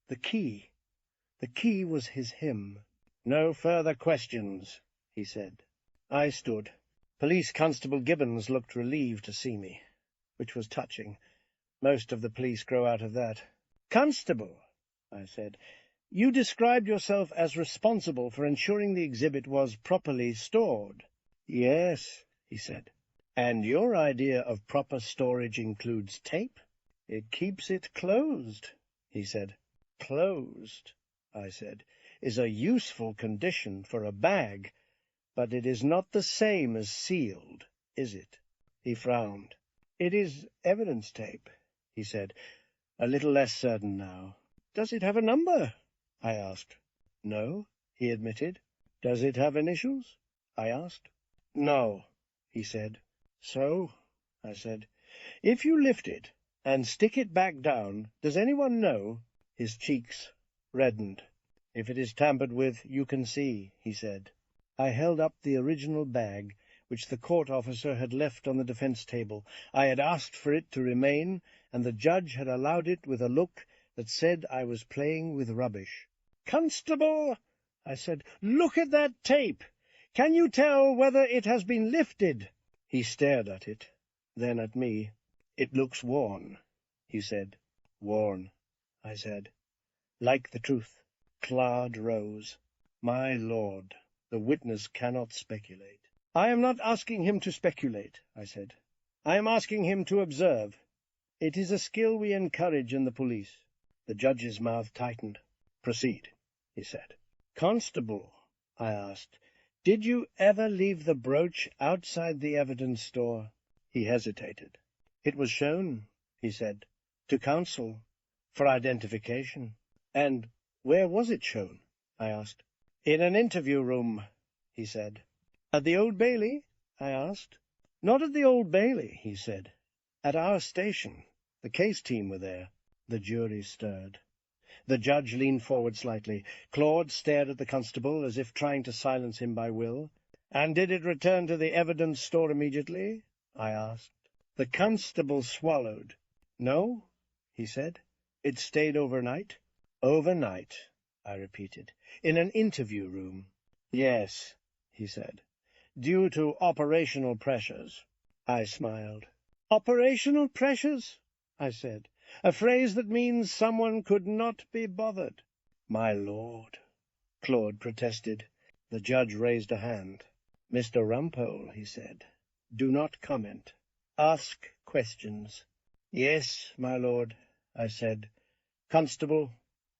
The key was his hymn. "No further questions," he said. I stood. Police Constable Gibbons looked relieved to see me, which was touching. Most of the police grow out of that. "Constable," I said, "you described yourself as responsible for ensuring the exhibit was properly stored." "Yes," he said. "And your idea of proper storage includes tape?" "It keeps it closed," he said. "Closed," I said, "is a useful condition for a bag, but it is not the same as sealed, is it?" He frowned. "It is evidence tape," he said, a little less certain now. "Does it have a number?" I asked. "No," he admitted. "Does it have initials?" I asked. "No," he said. "So," I said, "if you lift it and stick it back down, does anyone know?" His cheeks reddened. "If it is tampered with, you can see," he said. I held up the original bag, which the court officer had left on the defense table. I had asked for it to remain, and the judge had allowed it with a look that said I was playing with rubbish. "Constable," I said, "look at that tape. Can you tell whether it has been lifted?" He stared at it, then at me. "It looks worn," he said. "Worn," I said. "Like the truth." Claude rose. "My lord, the witness cannot speculate." "I am not asking him to speculate," I said. "I am asking him to observe. It is a skill we encourage in the police." The judge's mouth tightened. "Proceed," he said. "Constable," I asked, "did you ever leave the brooch outside the evidence store?" He hesitated. "It was shown," he said, "to counsel, for identification." "And where was it shown?" I asked. "In an interview room," he said. "At the Old Bailey?" I asked. "Not at the Old Bailey," he said. "At our station. The case team were there." The jury stirred. The judge leaned forward slightly. Claude stared at the constable as if trying to silence him by will. "And did it return to the evidence store immediately?" I asked. The constable swallowed. "No," he said. "It stayed overnight." "Overnight," I repeated. "In an interview room." "Yes," he said. "Due to operational pressures." I smiled. Operational pressures, I said, a phrase that means someone could not be bothered. My lord, Claude protested. The judge raised a hand. Mr. Rumpole, he said, do not comment. Ask questions. Yes, my lord, I said. Constable,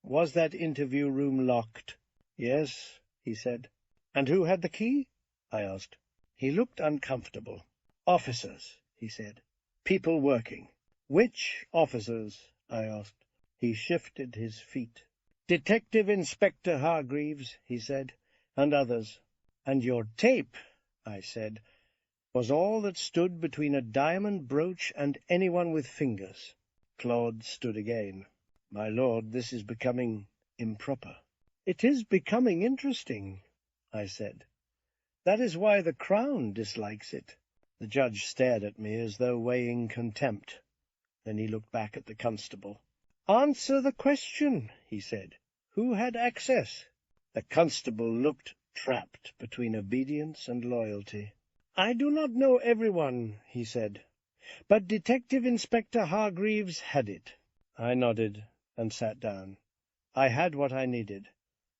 was that interview room locked? Yes, he said. And who had the key? I asked. He looked uncomfortable. Officers, he said. People working. Which officers? I asked. He shifted his feet. Detective Inspector Hargreaves, he said, and others. And your tape, I said, was all that stood between a diamond brooch and anyone with fingers. Claude stood again. My lord, this is becoming improper. It is becoming interesting, I said. That is why the Crown dislikes it. The judge stared at me as though weighing contempt. Then he looked back at the constable. Answer the question, he said. Who had access? The constable looked trapped between obedience and loyalty. I do not know everyone, he said, but Detective Inspector Hargreaves had it. I nodded and sat down. I had what I needed.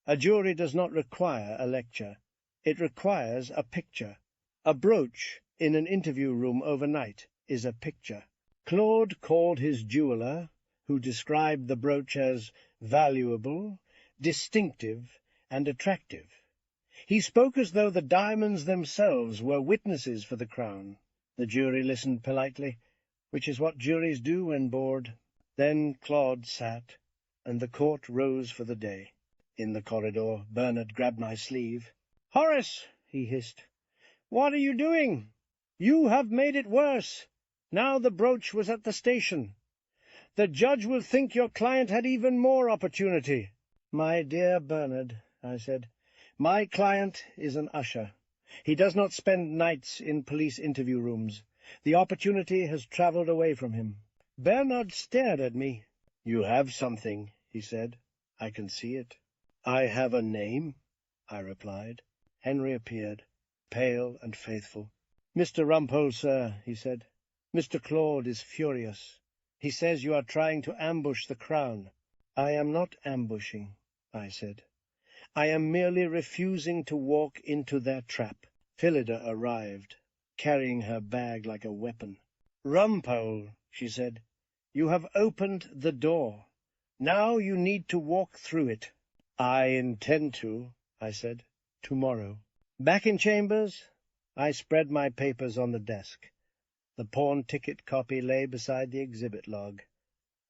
A jury does not require a lecture. It requires a picture. A brooch in an interview room overnight is a picture. Claude called his jeweller, who described the brooch as valuable, distinctive, and attractive. He spoke as though the diamonds themselves were witnesses for the Crown. The jury listened politely, which is what juries do when bored. Then Claude sat, and the court rose for the day. In the corridor, Bernard grabbed my sleeve. "Horace," he hissed, "what are you doing? You have made it worse. Now the brooch was at the station. The judge will think your client had even more opportunity." "My dear Bernard," I said, "my client is an usher. He does not spend nights in police interview rooms. The opportunity has travelled away from him." Bernard stared at me. "You have something," he said. "I can see it." "I have a name," I replied. Henry appeared, pale and faithful. "Mr. Rumpole, sir," he said, "Mr. Claude is furious. He says you are trying to ambush the Crown." "I am not ambushing," I said. "I am merely refusing to walk into their trap." Phillida arrived, carrying her bag like a weapon. "Rumpole," she said, "you have opened the door. Now you need to walk through it." "I intend to," I said, "tomorrow." Back in chambers, I spread my papers on the desk. The pawn ticket copy lay beside the exhibit log,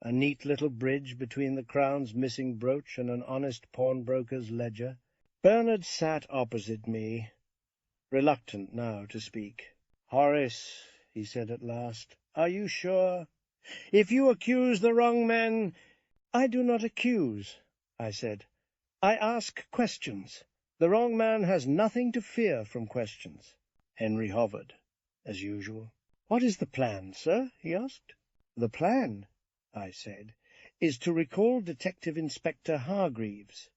a neat little bridge between the Crown's missing brooch and an honest pawnbroker's ledger. Bernard sat opposite me, reluctant now to speak. "Horace," he said at last, "are you sure? If you accuse the wrong man—" "I do not accuse," I said. "I ask questions. The wrong man has nothing to fear from questions." Henry hovered, as usual. "What is the plan, sir?" he asked. "The plan," I said, "is to recall Detective Inspector Hargreaves.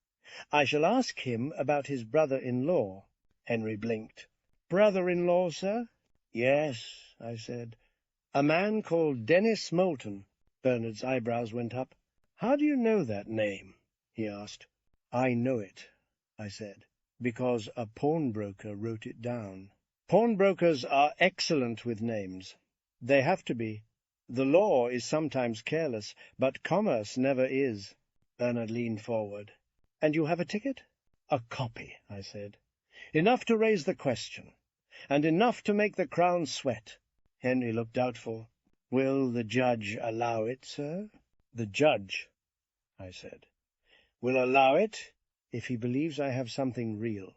I shall ask him about his brother-in-law." Henry blinked. "Brother-in-law, sir?" "Yes," I said. "A man called Dennis Moulton." Bernard's eyebrows went up. "How do you know that name?" he asked. "I know it," I said, "because a pawnbroker wrote it down." Pawnbrokers are excellent with names. They have to be. The law is sometimes careless, but commerce never is. Bernard leaned forward. "And you have a ticket?" "A copy," I said. "Enough to raise the question, and enough to make the Crown sweat." Henry looked doubtful. "Will the judge allow it, sir?" "The judge," I said, "will allow it if he believes I have something real.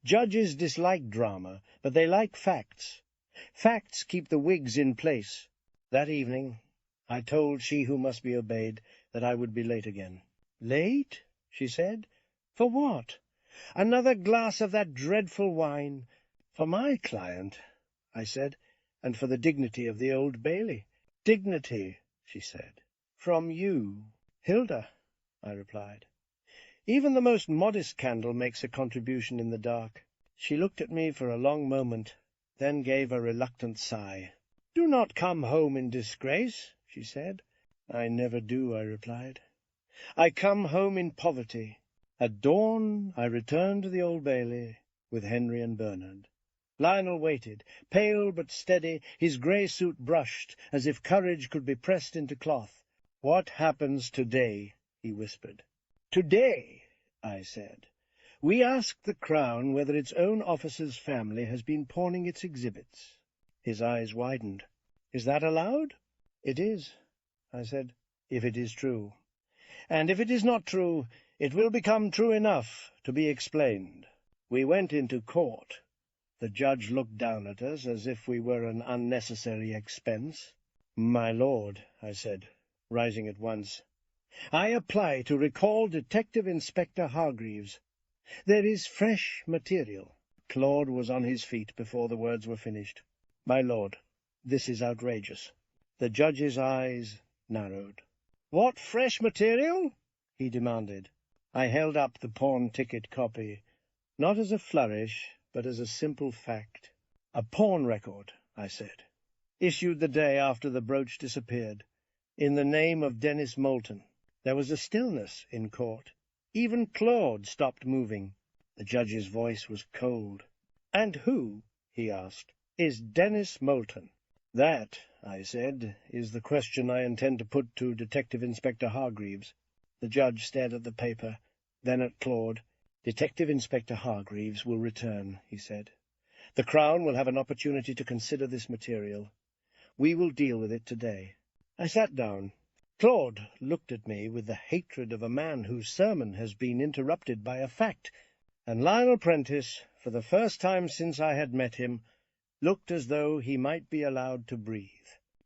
Judges dislike drama, but they like facts. Facts keep the wigs in place." That evening I told She Who Must Be Obeyed that I would be late again. "Late?" she said. "For what?" "Another glass of that dreadful wine." "For my client," I said, "and for the dignity of the Old Bailey." "Dignity," she said. "From you." "Hilda," I replied. "Even the most modest candle makes a contribution in the dark." She looked at me for a long moment, then gave a reluctant sigh. "Do not come home in disgrace," she said. "I never do," I replied. "I come home in poverty." At dawn I returned to the Old Bailey with Henry and Bernard. Lionel waited, pale but steady, his grey suit brushed, as if courage could be pressed into cloth. "What happens today?" he whispered. "Today," I said, "we ask the Crown whether its own officer's family has been pawning its exhibits." His eyes widened. "Is that allowed?" "It is," I said, "if it is true. And if it is not true, it will become true enough to be explained." We went into court. The judge looked down at us as if we were an unnecessary expense. "My lord," I said, rising at once, "I apply to recall Detective Inspector Hargreaves. There is fresh material." Claude was on his feet before the words were finished. "My lord, this is outrageous." The judge's eyes narrowed. "What fresh material?" he demanded. I held up the pawn ticket copy, not as a flourish, but as a simple fact. "A pawn record," I said, "issued the day after the brooch disappeared, in the name of Dennis Moulton." There was a stillness in court. Even Claude stopped moving. The judge's voice was cold. "And who," he asked, "is Dennis Moulton?" "That," I said, "is the question I intend to put to Detective Inspector Hargreaves." The judge stared at the paper, then at Claude. "Detective Inspector Hargreaves will return," he said. "The Crown will have an opportunity to consider this material. We will deal with it today." I sat down. Claude looked at me with the hatred of a man whose sermon has been interrupted by a fact, and Lionel Prentice, for the first time since I had met him, looked as though he might be allowed to breathe.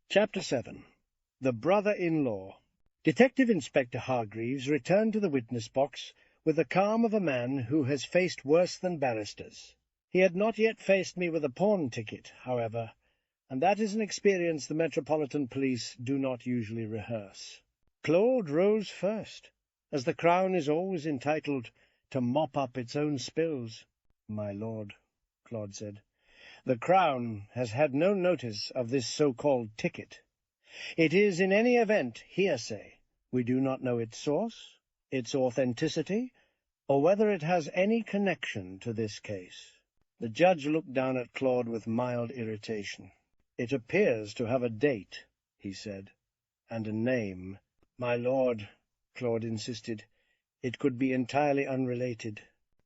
Chapter 7. The Brother-in-Law. Detective Inspector Hargreaves returned to the witness box with the calm of a man who has faced worse than barristers. He had not yet faced me with a pawn ticket, however, and that is an experience the Metropolitan Police do not usually rehearse. Claude rose first, as the Crown is always entitled to mop up its own spills. "My lord," Claude said, "the Crown has had no notice of this so-called ticket. It is in any event hearsay. We do not know its source, its authenticity, or whether it has any connection to this case." The judge looked down at Claude with mild irritation. "It appears to have a date," he said, "and a name." "My lord," Claude insisted, "it could be entirely unrelated."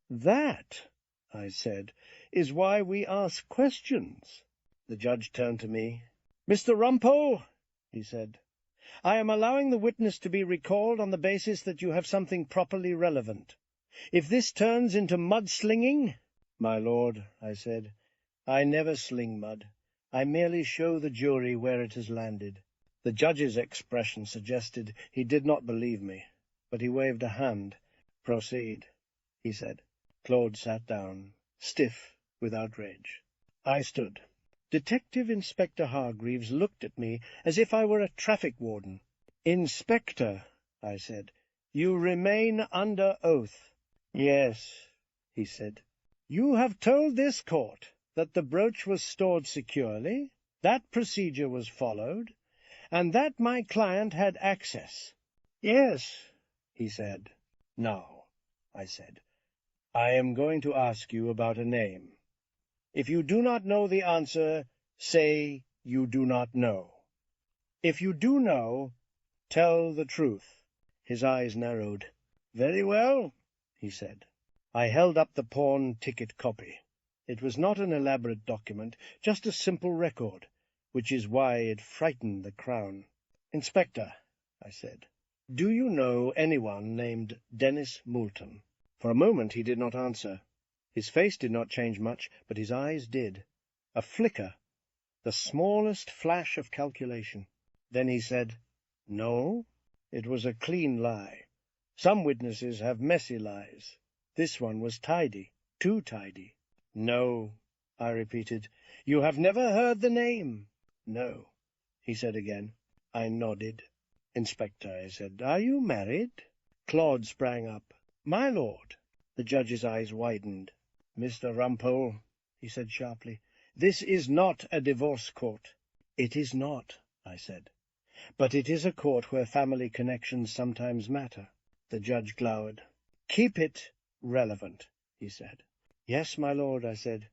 "That," I said, "is why we ask questions." The judge turned to me. "Mr. Rumpole," he said, "I am allowing the witness to be recalled on the basis that you have something properly relevant. If this turns into mudslinging—" "My lord," I said, "I never sling mud. I merely show the jury where it has landed." The judge's expression suggested he did not believe me, but he waved a hand. "Proceed," he said. Claude sat down, stiff with outrage. I stood. Detective Inspector Hargreaves looked at me as if I were a traffic warden. "Inspector," I said, "you remain under oath." "Yes," he said. "You have told this court that the brooch was stored securely, that procedure was followed, and that my client had access." "Yes," he said. "Now," I said, "I am going to ask you about a name. If you do not know the answer, say you do not know. If you do know, tell the truth." His eyes narrowed. "Very well," he said. I held up the pawn ticket copy. It was not an elaborate document, just a simple record, which is why it frightened the Crown. "Inspector," I said, "do you know anyone named Dennis Moulton?" For a moment he did not answer. His face did not change much, but his eyes did. A flicker, the smallest flash of calculation. Then he said, "No." It was a clean lie. Some witnesses have messy lies. This one was tidy, too tidy. "No," I repeated. "You have never heard the name?" "No," he said again. I nodded. "Inspector," I said, "are you married?" Claude sprang up. "My lord." The judge's eyes widened. "Mr. Rumpole," he said sharply, This is not a divorce court. It is not, I said. But it is a court where family connections sometimes matter. The judge glowered. Keep it relevant, he said. Yes, my lord, I said.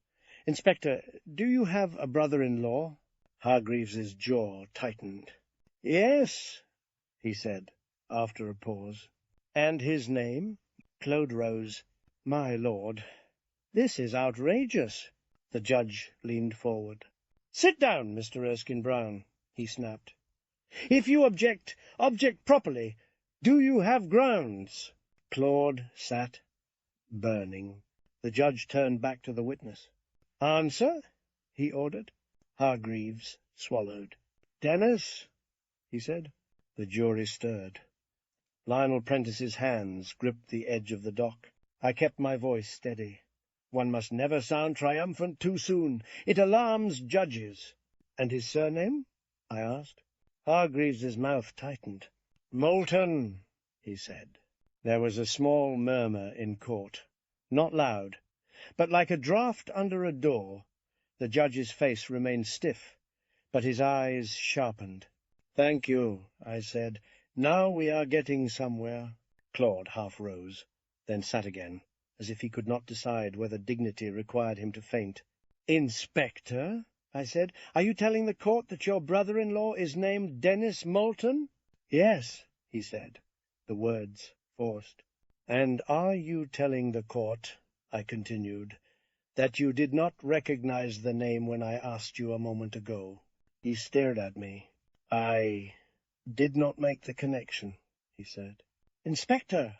Inspector, do you have a brother-in-law? Hargreaves's jaw tightened. Yes, he said, after a pause. And his name? Claude rose. My lord, this is outrageous. The judge leaned forward. Sit down, Mr. Erskine-Brown, he snapped. If you object, object properly. Do you have grounds? Claude sat, burning. The judge turned back to the witness. Answer, he ordered. Hargreaves swallowed. Dennis, he said. The jury stirred. Lionel Prentice's hands gripped the edge of the dock. I kept my voice steady. One must never sound triumphant too soon. It alarms judges. And his surname? I asked. Hargreaves's mouth tightened. Moulton, he said. There was a small murmur in court. Not loud, but like a draught under a door. The judge's face remained stiff, but his eyes sharpened. Thank you, I said. Now we are getting somewhere. Claude half rose, then sat again, as if he could not decide whether dignity required him to faint. Inspector, I said, are you telling the court that your brother-in-law is named Dennis Moulton? Yes, he said, the words forced. And are you telling the court, I continued, that you did not recognize the name when I asked you a moment ago? He stared at me. I did not make the connection, he said. Inspector,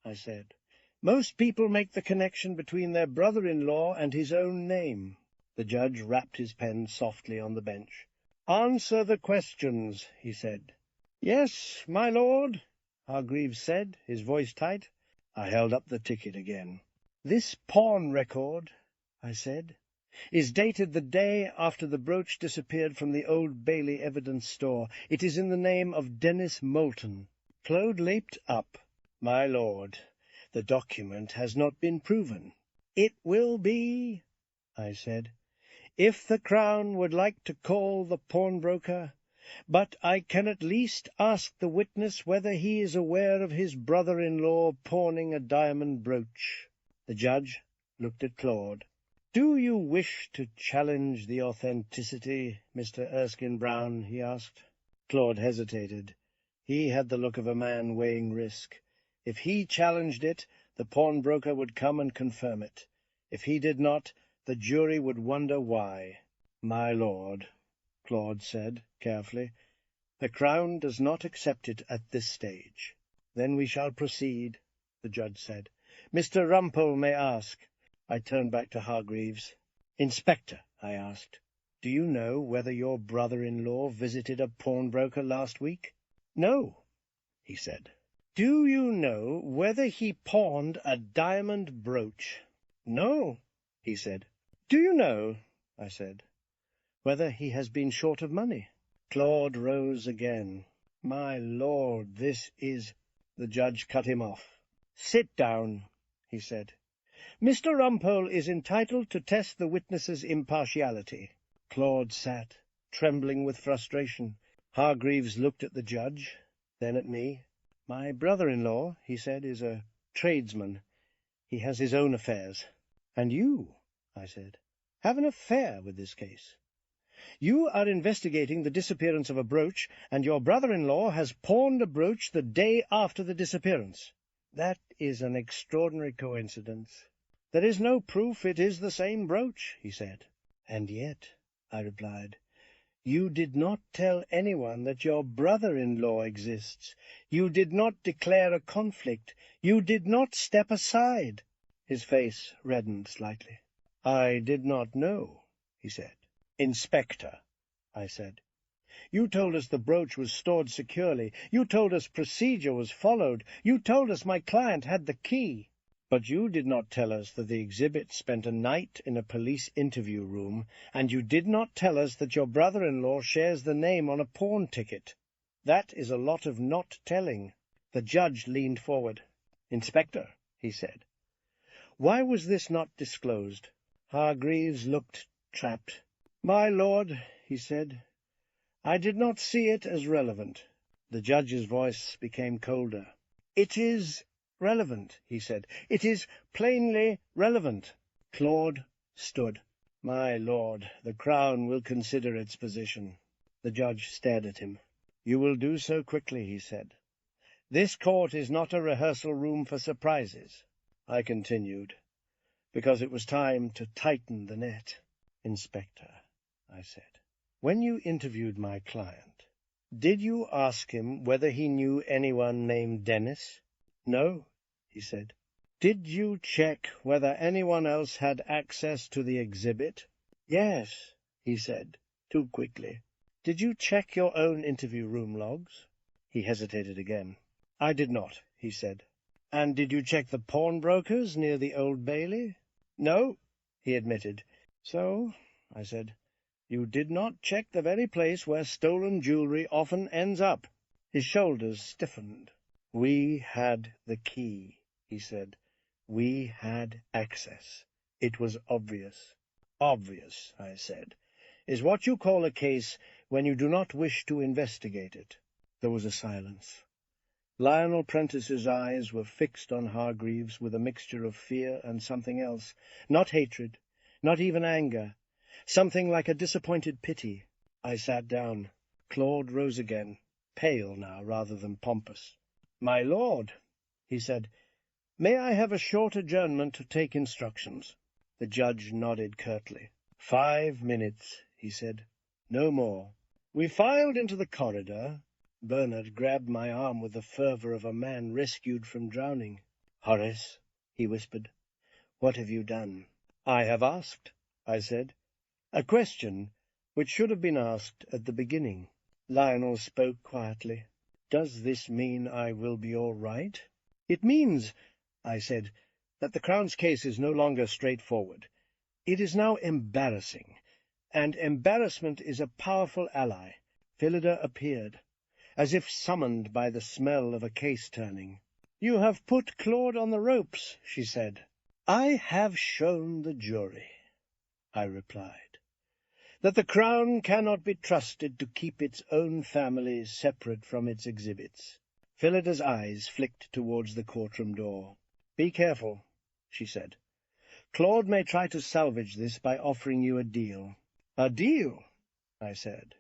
I said, most people make the connection between their brother-in-law and his own name. The judge rapped his pen softly on the bench. Answer the questions, he said. Yes, my lord, Hargreaves said, his voice tight. I held up the ticket again. This pawn record, I said, is dated the day after the brooch disappeared from the Old Bailey evidence store. It is in the name of Dennis Moulton. Claude leaped up. My lord, the document has not been proven. It will be, I said, if the Crown would like to call the pawnbroker, but I can at least ask the witness whether he is aware of his brother-in-law pawning a diamond brooch. The judge looked at Claude. Do you wish to challenge the authenticity, Mr. Erskine-Brown? He asked. Claude hesitated. He had the look of a man weighing risk. If he challenged it, the pawnbroker would come and confirm it. If he did not, the jury would wonder why. My lord, Claude said carefully, the Crown does not accept it at this stage. Then we shall proceed, the judge said. Mr. Rumpole may ask. I turned back to Hargreaves. Inspector, I asked, do you know whether your brother-in-law visited a pawnbroker last week? No, he said. Do you know whether he pawned a diamond brooch? No, he said. Do you know, I said, whether he has been short of money? Claude rose again. My lord, this is— The judge cut him off. Sit down, he said. Mr. Rumpole is entitled to test the witness's impartiality. Claude sat, trembling with frustration. Hargreaves looked at the judge, then at me. My brother-in-law, he said, is a tradesman. He has his own affairs. And you, I said, have an affair with this case. You are investigating the disappearance of a brooch, and your brother-in-law has pawned a brooch the day after the disappearance. That is an extraordinary coincidence. There is no proof it is the same brooch, he said. And yet, I replied, you did not tell anyone that your brother-in-law exists. You did not declare a conflict. You did not step aside. His face reddened slightly. I did not know, he said. Inspector, I said. You told us the brooch was stored securely. You told us procedure was followed. You told us my client had the key. But you did not tell us that the exhibit spent a night in a police interview room, and you did not tell us that your brother-in-law shares the name on a pawn ticket. That is a lot of not telling. The judge leaned forward. Inspector, he said, why was this not disclosed? Hargreaves looked trapped. "My lord," he said, "I did not see it as relevant." The judge's voice became colder. "It is relevant," he said. "It is plainly relevant." Claude stood. "My lord, the Crown will consider its position." The judge stared at him. "You will do so quickly," he said. "This court is not a rehearsal room for surprises." I continued, because it was time to tighten the net. "Inspector," I said, "when you interviewed my client, did you ask him whether he knew anyone named Dennis?" "No," he said. "Did you check whether anyone else had access to the exhibit?" "Yes," he said, too quickly. "Did you check your own interview room logs?" He hesitated again. "I did not," he said. "And did you check the pawnbrokers near the Old Bailey?" "No," he admitted. "So," I said, "you did not check the very place where stolen jewelry often ends up." His shoulders stiffened. "We had the key," he said. "We had access. It was obvious." "Obvious," I said, "is what you call a case when you do not wish to investigate it." There was a silence. Lionel Prentice's eyes were fixed on Hargreaves with a mixture of fear and something else. Not hatred, not even anger. Something like a disappointed pity. I sat down. Claude rose again, pale now rather than pompous. "My lord," he said, "may I have a short adjournment to take instructions?" The judge nodded curtly. 5 minutes, he said. No more. We filed into the corridor. Bernard grabbed my arm with the fervor of a man rescued from drowning. "Horace," he whispered, "what have you done?" "I have asked," I said, "a question which should have been asked at the beginning." Lionel spoke quietly. "Does this mean I will be all right?" "It means," I said, "that the Crown's case is no longer straightforward. It is now embarrassing, and embarrassment is a powerful ally." Phillida appeared, as if summoned by the smell of a case turning. "You have put Claude on the ropes," she said. "I have shown the jury," I replied, "that the Crown cannot be trusted to keep its own family separate from its exhibits." Phillida's eyes flicked towards the courtroom door. "Be careful," she said. "Claude may try to salvage this by offering you a deal." "A deal," I said,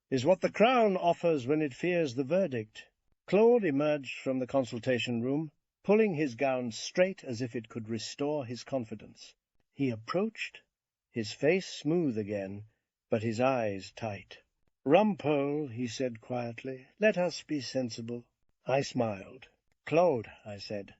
"is what the Crown offers when it fears the verdict." Claude emerged from the consultation room, pulling his gown straight as if it could restore his confidence. He approached, his face smooth again, but his eyes tight. "Rumpole," he said quietly, "let us be sensible." I smiled. "Claude," I said,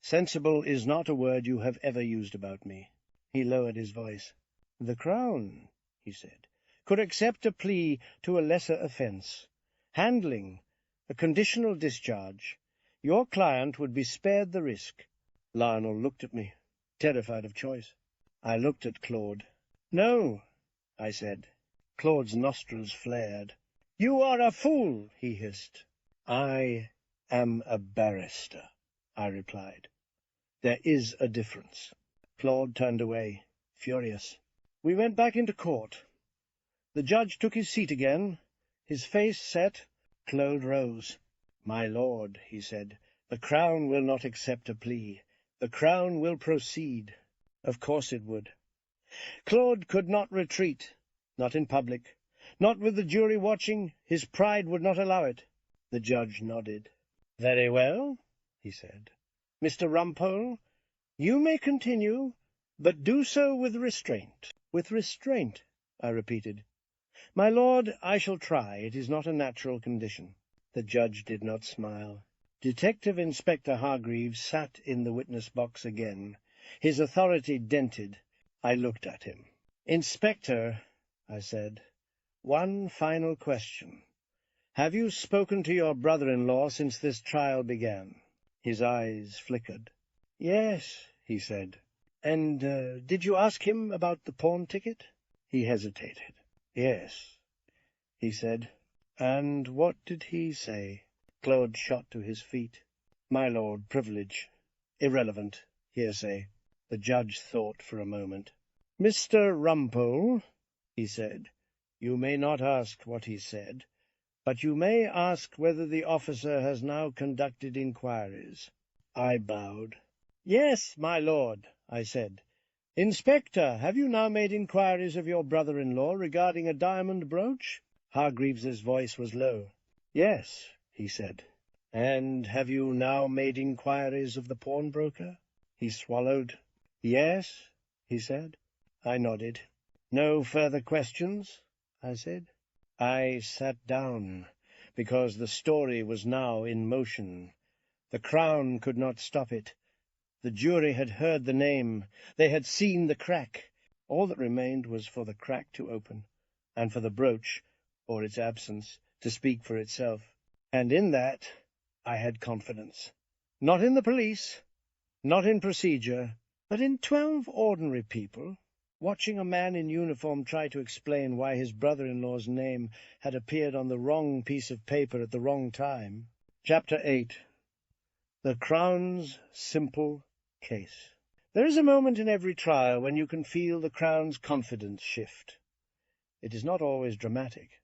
"sensible is not a word you have ever used about me." He lowered his voice. "The Crown," he said, "could accept a plea to a lesser offence. Handling, a conditional discharge. Your client would be spared the risk." Lionel looked at me, terrified of choice. I looked at Claude. "No," I said. Claude's nostrils flared. "You are a fool," he hissed. "I am a barrister," I replied. "There is a difference." Claude turned away, furious. We went back into court. The judge took his seat again, his face set. Claude rose. "My lord," he said, "the Crown will not accept a plea. The Crown will proceed." Of course it would. Claude could not retreat, not in public, not with the jury watching. His pride would not allow it. The judge nodded. "Very well," he said. "Mr. Rumpole, you may continue, but do so with restraint." "With restraint," I repeated. "My lord, I shall try. It is not a natural condition." The judge did not smile. Detective Inspector Hargreaves sat in the witness box again, his authority dented. I looked at him. "Inspector," I said, "one final question. Have you spoken to your brother-in-law since this trial began?" His eyes flickered. "Yes," he said. "And did you ask him about the pawn ticket?" He hesitated. "Yes," he said. "And what did he say?" Claude shot to his feet. "My lord, privilege. Irrelevant. Hearsay." The judge thought for a moment. "Mr. Rumpole," he said. "You may not ask what he said, but you may ask whether the officer has now conducted inquiries." I bowed. "Yes, my lord," I said. "Inspector, have you now made inquiries of your brother-in-law regarding a diamond brooch?" Hargreaves's voice was low. "Yes," he said. "And have you now made inquiries of the pawnbroker?" He swallowed. "Yes," he said. I nodded. "No further questions?" I said. I sat down, because the story was now in motion. The Crown could not stop it. The jury had heard the name. They had seen the crack. All that remained was for the crack to open, and for the brooch, or its absence, to speak for itself. And in that I had confidence. Not in the police, not in procedure, but in 12 ordinary people, watching a man in uniform try to explain why his brother-in-law's name had appeared on the wrong piece of paper at the wrong time. Chapter 8. The Crown's Simple Case. There is a moment in every trial when you can feel the Crown's confidence shift. It is not always dramatic.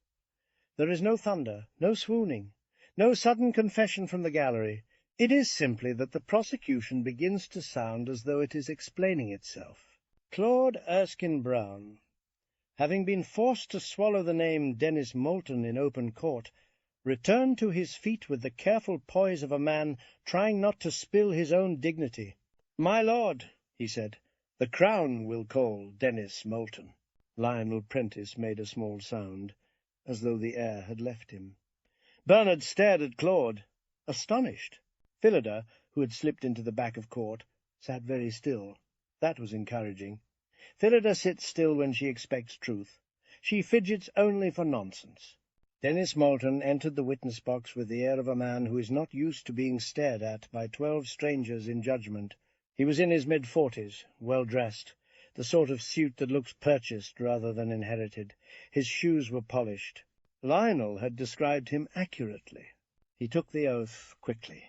There is no thunder, no swooning, no sudden confession from the gallery. It is simply that the prosecution begins to sound as though it is explaining itself. Claude Erskine Brown, having been forced to swallow the name Dennis Moulton in open court, returned to his feet with the careful poise of a man trying not to spill his own dignity. "My lord," he said, "the Crown will call Dennis Moulton." Lionel Prentice made a small sound, as though the air had left him. Bernard stared at Claude, astonished. Phillida, who had slipped into the back of court, sat very still. That was encouraging. Phillida sits still when she expects truth. She fidgets only for nonsense. Dennis Moulton entered the witness box with the air of a man who is not used to being stared at by 12 strangers in judgment. He was in his mid-40s, well-dressed, the sort of suit that looks purchased rather than inherited. His shoes were polished. Lionel had described him accurately. He took the oath quickly,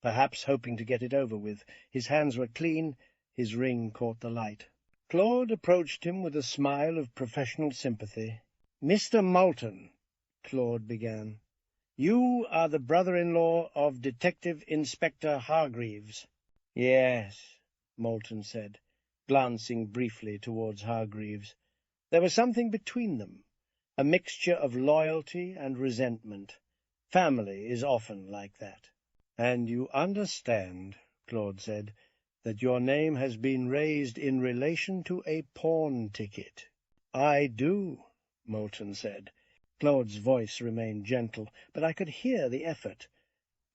perhaps hoping to get it over with. His hands were clean, his ring caught the light. Claude approached him with a smile of professional sympathy. "Mr. Moulton," Claude began, "you are the brother-in-law of Detective Inspector Hargreaves." "Yes," Moulton said, glancing briefly towards Hargreaves. There was something between them, a mixture of loyalty and resentment. Family is often like that. "And you understand," Claude said, "that your name has been raised in relation to a pawn ticket." "I do," Moulton said. Claude's voice remained gentle, but I could hear the effort.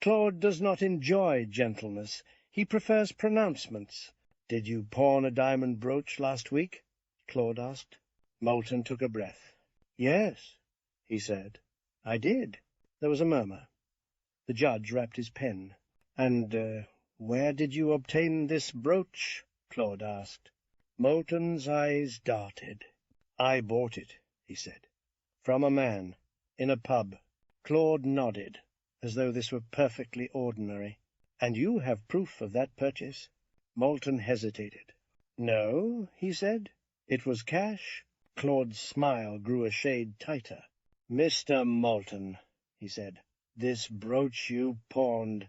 Claude does not enjoy gentleness. He prefers pronouncements. "Did you pawn a diamond brooch last week?" Claude asked. Moulton took a breath. "Yes," he said, "I did." There was a murmur. The judge rapped his pen. "And where did you obtain this brooch?" Claude asked. Moulton's eyes darted. "I bought it," he said, "from a man, in a pub." Claude nodded, as though this were perfectly ordinary. "And you have proof of that purchase?" Moulton hesitated. "No," he said. "It was cash." Claude's smile grew a shade tighter. "Mr. Moulton," he said, "this brooch you pawned,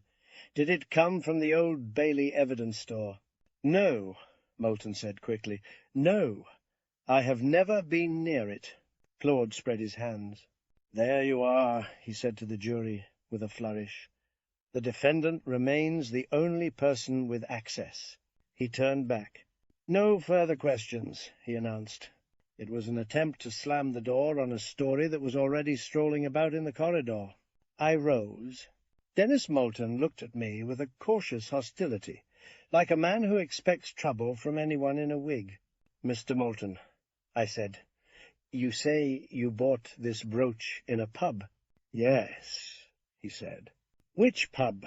did it come from the Old Bailey evidence store?" "No," Moulton said quickly. "No, I have never been near it." Claude spread his hands. "There you are," he said to the jury, with a flourish. "The defendant remains the only person with access." He turned back. "No further questions," he announced. It was an attempt to slam the door on a story that was already strolling about in the corridor. I rose. Dennis Moulton looked at me with a cautious hostility, like a man who expects trouble from anyone in a wig. "Mr. Moulton," I said, "you say you bought this brooch in a pub?" "Yes," he said. "Which pub?"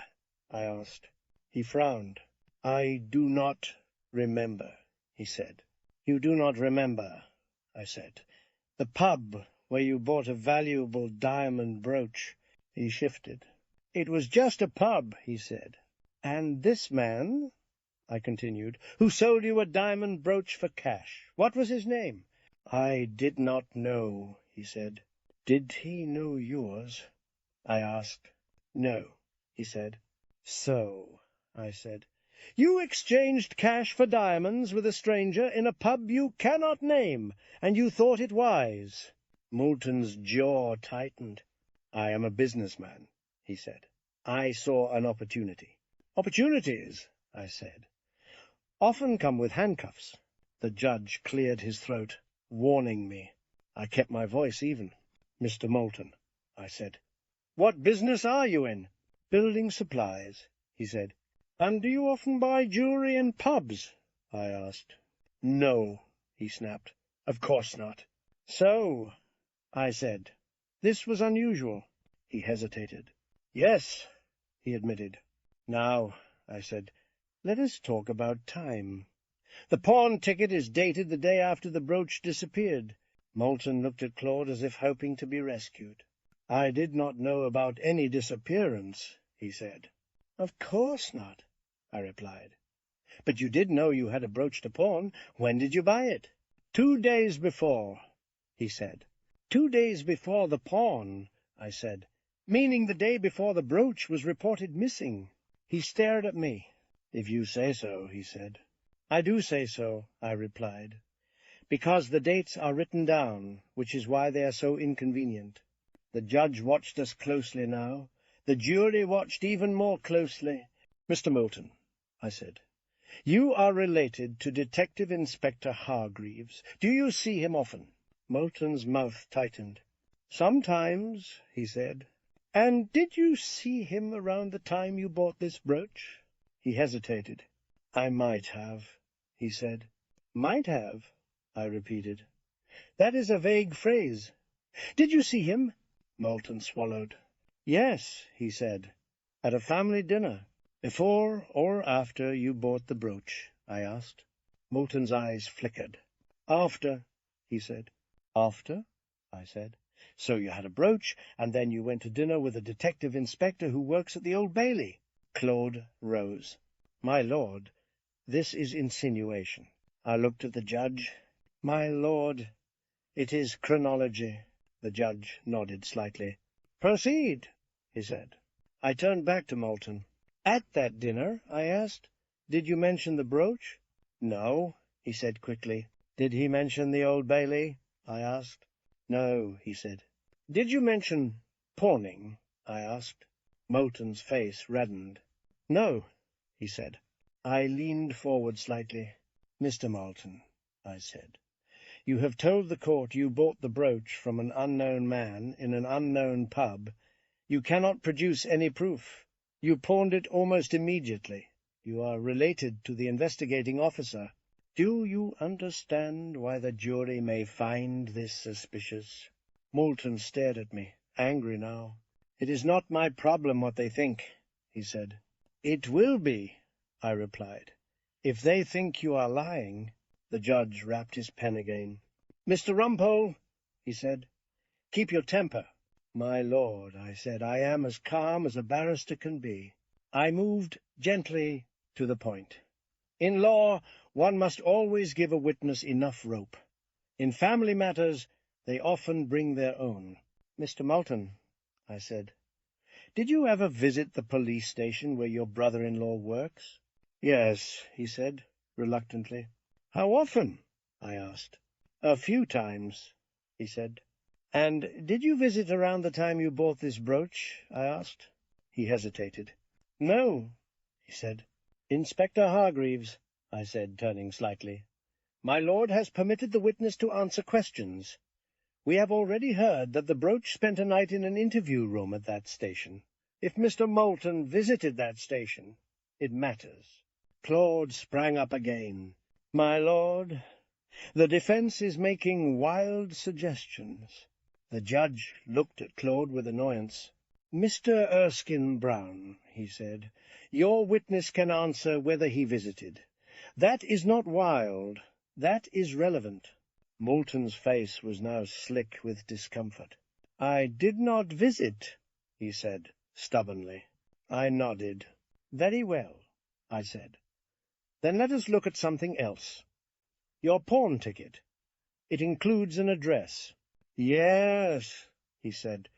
I asked. He frowned. "I do not remember," he said. "You do not remember," I said. "The pub where you bought a valuable diamond brooch." He shifted. "It was just a pub," he said. "And this man," I continued, "who sold you a diamond brooch for cash, what was his name?" "I did not know," he said. "Did he know yours?" I asked. "No," he said. "So," I said, "you exchanged cash for diamonds with a stranger in a pub you cannot name, and you thought it wise." Moulton's jaw tightened. "I am a businessman," he said. "I saw an opportunity." "Opportunities," I said, "often come with handcuffs." The judge cleared his throat, warning me. I kept my voice even. "Mr. Moulton," I said, "what business are you in?" "Building supplies," he said. "And do you often buy jewelry in pubs?" I asked. "No," he snapped. "Of course not." "So," I said, "this was unusual." He hesitated. "Yes," he admitted. "Now," I said, "let us talk about time. The pawn ticket is dated the day after the brooch disappeared." Moulton looked at Claude as if hoping to be rescued. "I did not know about any disappearance," he said. "Of course not," I replied. "But you did know you had a brooch to pawn. When did you buy it?" "2 days before," he said. "2 days before the pawn," I said, "meaning the day before the brooch was reported missing." He stared at me. "If you say so," he said. "I do say so," I replied, "because the dates are written down, which is why they are so inconvenient." The judge watched us closely now. The jury watched even more closely. "Mr. Moulton," I said, "you are related to Detective Inspector Hargreaves. Do you see him often?" Moulton's mouth tightened. "Sometimes," he said. "And did you see him around the time you bought this brooch?" He hesitated. "I might have," he said. "Might have," I repeated. "That is a vague phrase. Did you see him?" Moulton swallowed. "Yes," he said, "at a family dinner." "Before or after you bought the brooch?" I asked. Moulton's eyes flickered. "After," he said. "After?" I said. "So you had a brooch, and then you went to dinner with a detective inspector who works at the Old Bailey." Claude rose. "My lord, this is insinuation." I looked at the judge. "My lord, it is chronology." The judge nodded slightly. "Proceed," he said. I turned back to Moulton. "At that dinner," I asked, "did you mention the brooch?" "No," he said quickly. "Did he mention the Old Bailey?" I asked. "No," he said. "Did you mention pawning?" I asked. Moulton's face reddened. "No," he said. I leaned forward slightly. "Mr. Moulton," I said, "you have told the court you bought the brooch from an unknown man in an unknown pub. You cannot produce any proof. You pawned it almost immediately. You are related to the investigating officer. Do you understand why the jury may find this suspicious?" Moulton stared at me, angry now. "It is not my problem what they think," he said. "It will be," I replied. "If they think you are lying." The judge rapped his pen again. "Mr. Rumpole," he said, "keep your temper." "My lord," I said, "I am as calm as a barrister can be." I moved gently to the point. "In law, one must always give a witness enough rope. In family matters, they often bring their own." "Mr. Moulton," I said, "did you ever visit the police station where your brother-in-law works?" "Yes," he said, reluctantly. "How often?" I asked. "A few times," he said. "And did you visit around the time you bought this brooch?" I asked. He hesitated. "No," he said. "Inspector Hargreaves," I said, turning slightly, "my lord has permitted the witness to answer questions. We have already heard that the brooch spent a night in an interview room at that station. If Mr. Moulton visited that station, it matters." Claude sprang up again. "My lord, the defense is making wild suggestions." The judge looked at Claude with annoyance. "Mr. Erskine Brown," he said, "your witness can answer whether he visited. That is not wild. That is relevant." Moulton's face was now slick with discomfort. "I did not visit," he said, stubbornly. I nodded. "Very well," I said. "Then let us look at something else. Your pawn ticket. It includes an address." "Yes," he said.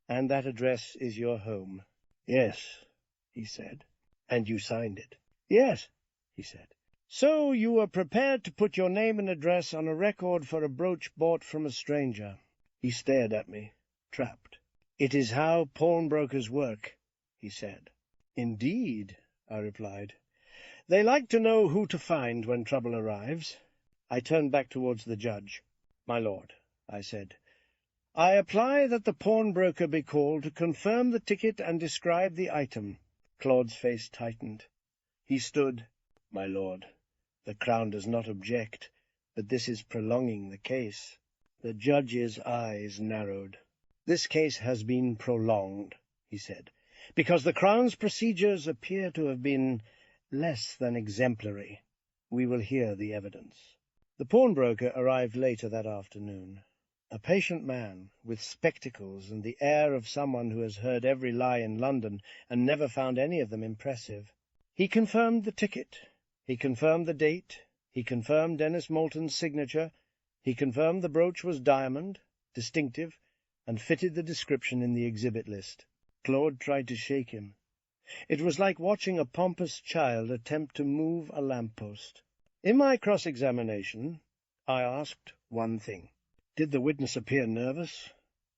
"And that address is your home." "Yes," he said. "And you signed it." "Yes," he said. "So you were prepared to put your name and address on a record for a brooch bought from a stranger." He stared at me, trapped. "It is how pawnbrokers work," he said. "Indeed," I replied. "They like to know who to find when trouble arrives." I turned back towards the judge. "My lord," I said, "I apply that the pawnbroker be called to confirm the ticket and describe the item." Claude's face tightened. He stood. "My lord, the Crown does not object, but this is prolonging the case." The judge's eyes narrowed. "This case has been prolonged," he said, "because the Crown's procedures appear to have been less than exemplary. We will hear the evidence." The pawnbroker arrived later that afternoon. A patient man, with spectacles and the air of someone who has heard every lie in London and never found any of them impressive. He confirmed the ticket. He confirmed the date. He confirmed Dennis Moulton's signature. He confirmed the brooch was diamond, distinctive, and fitted the description in the exhibit list. Claude tried to shake him. It was like watching a pompous child attempt to move a lamp-post. In my cross-examination, I asked one thing. "Did the witness appear nervous?"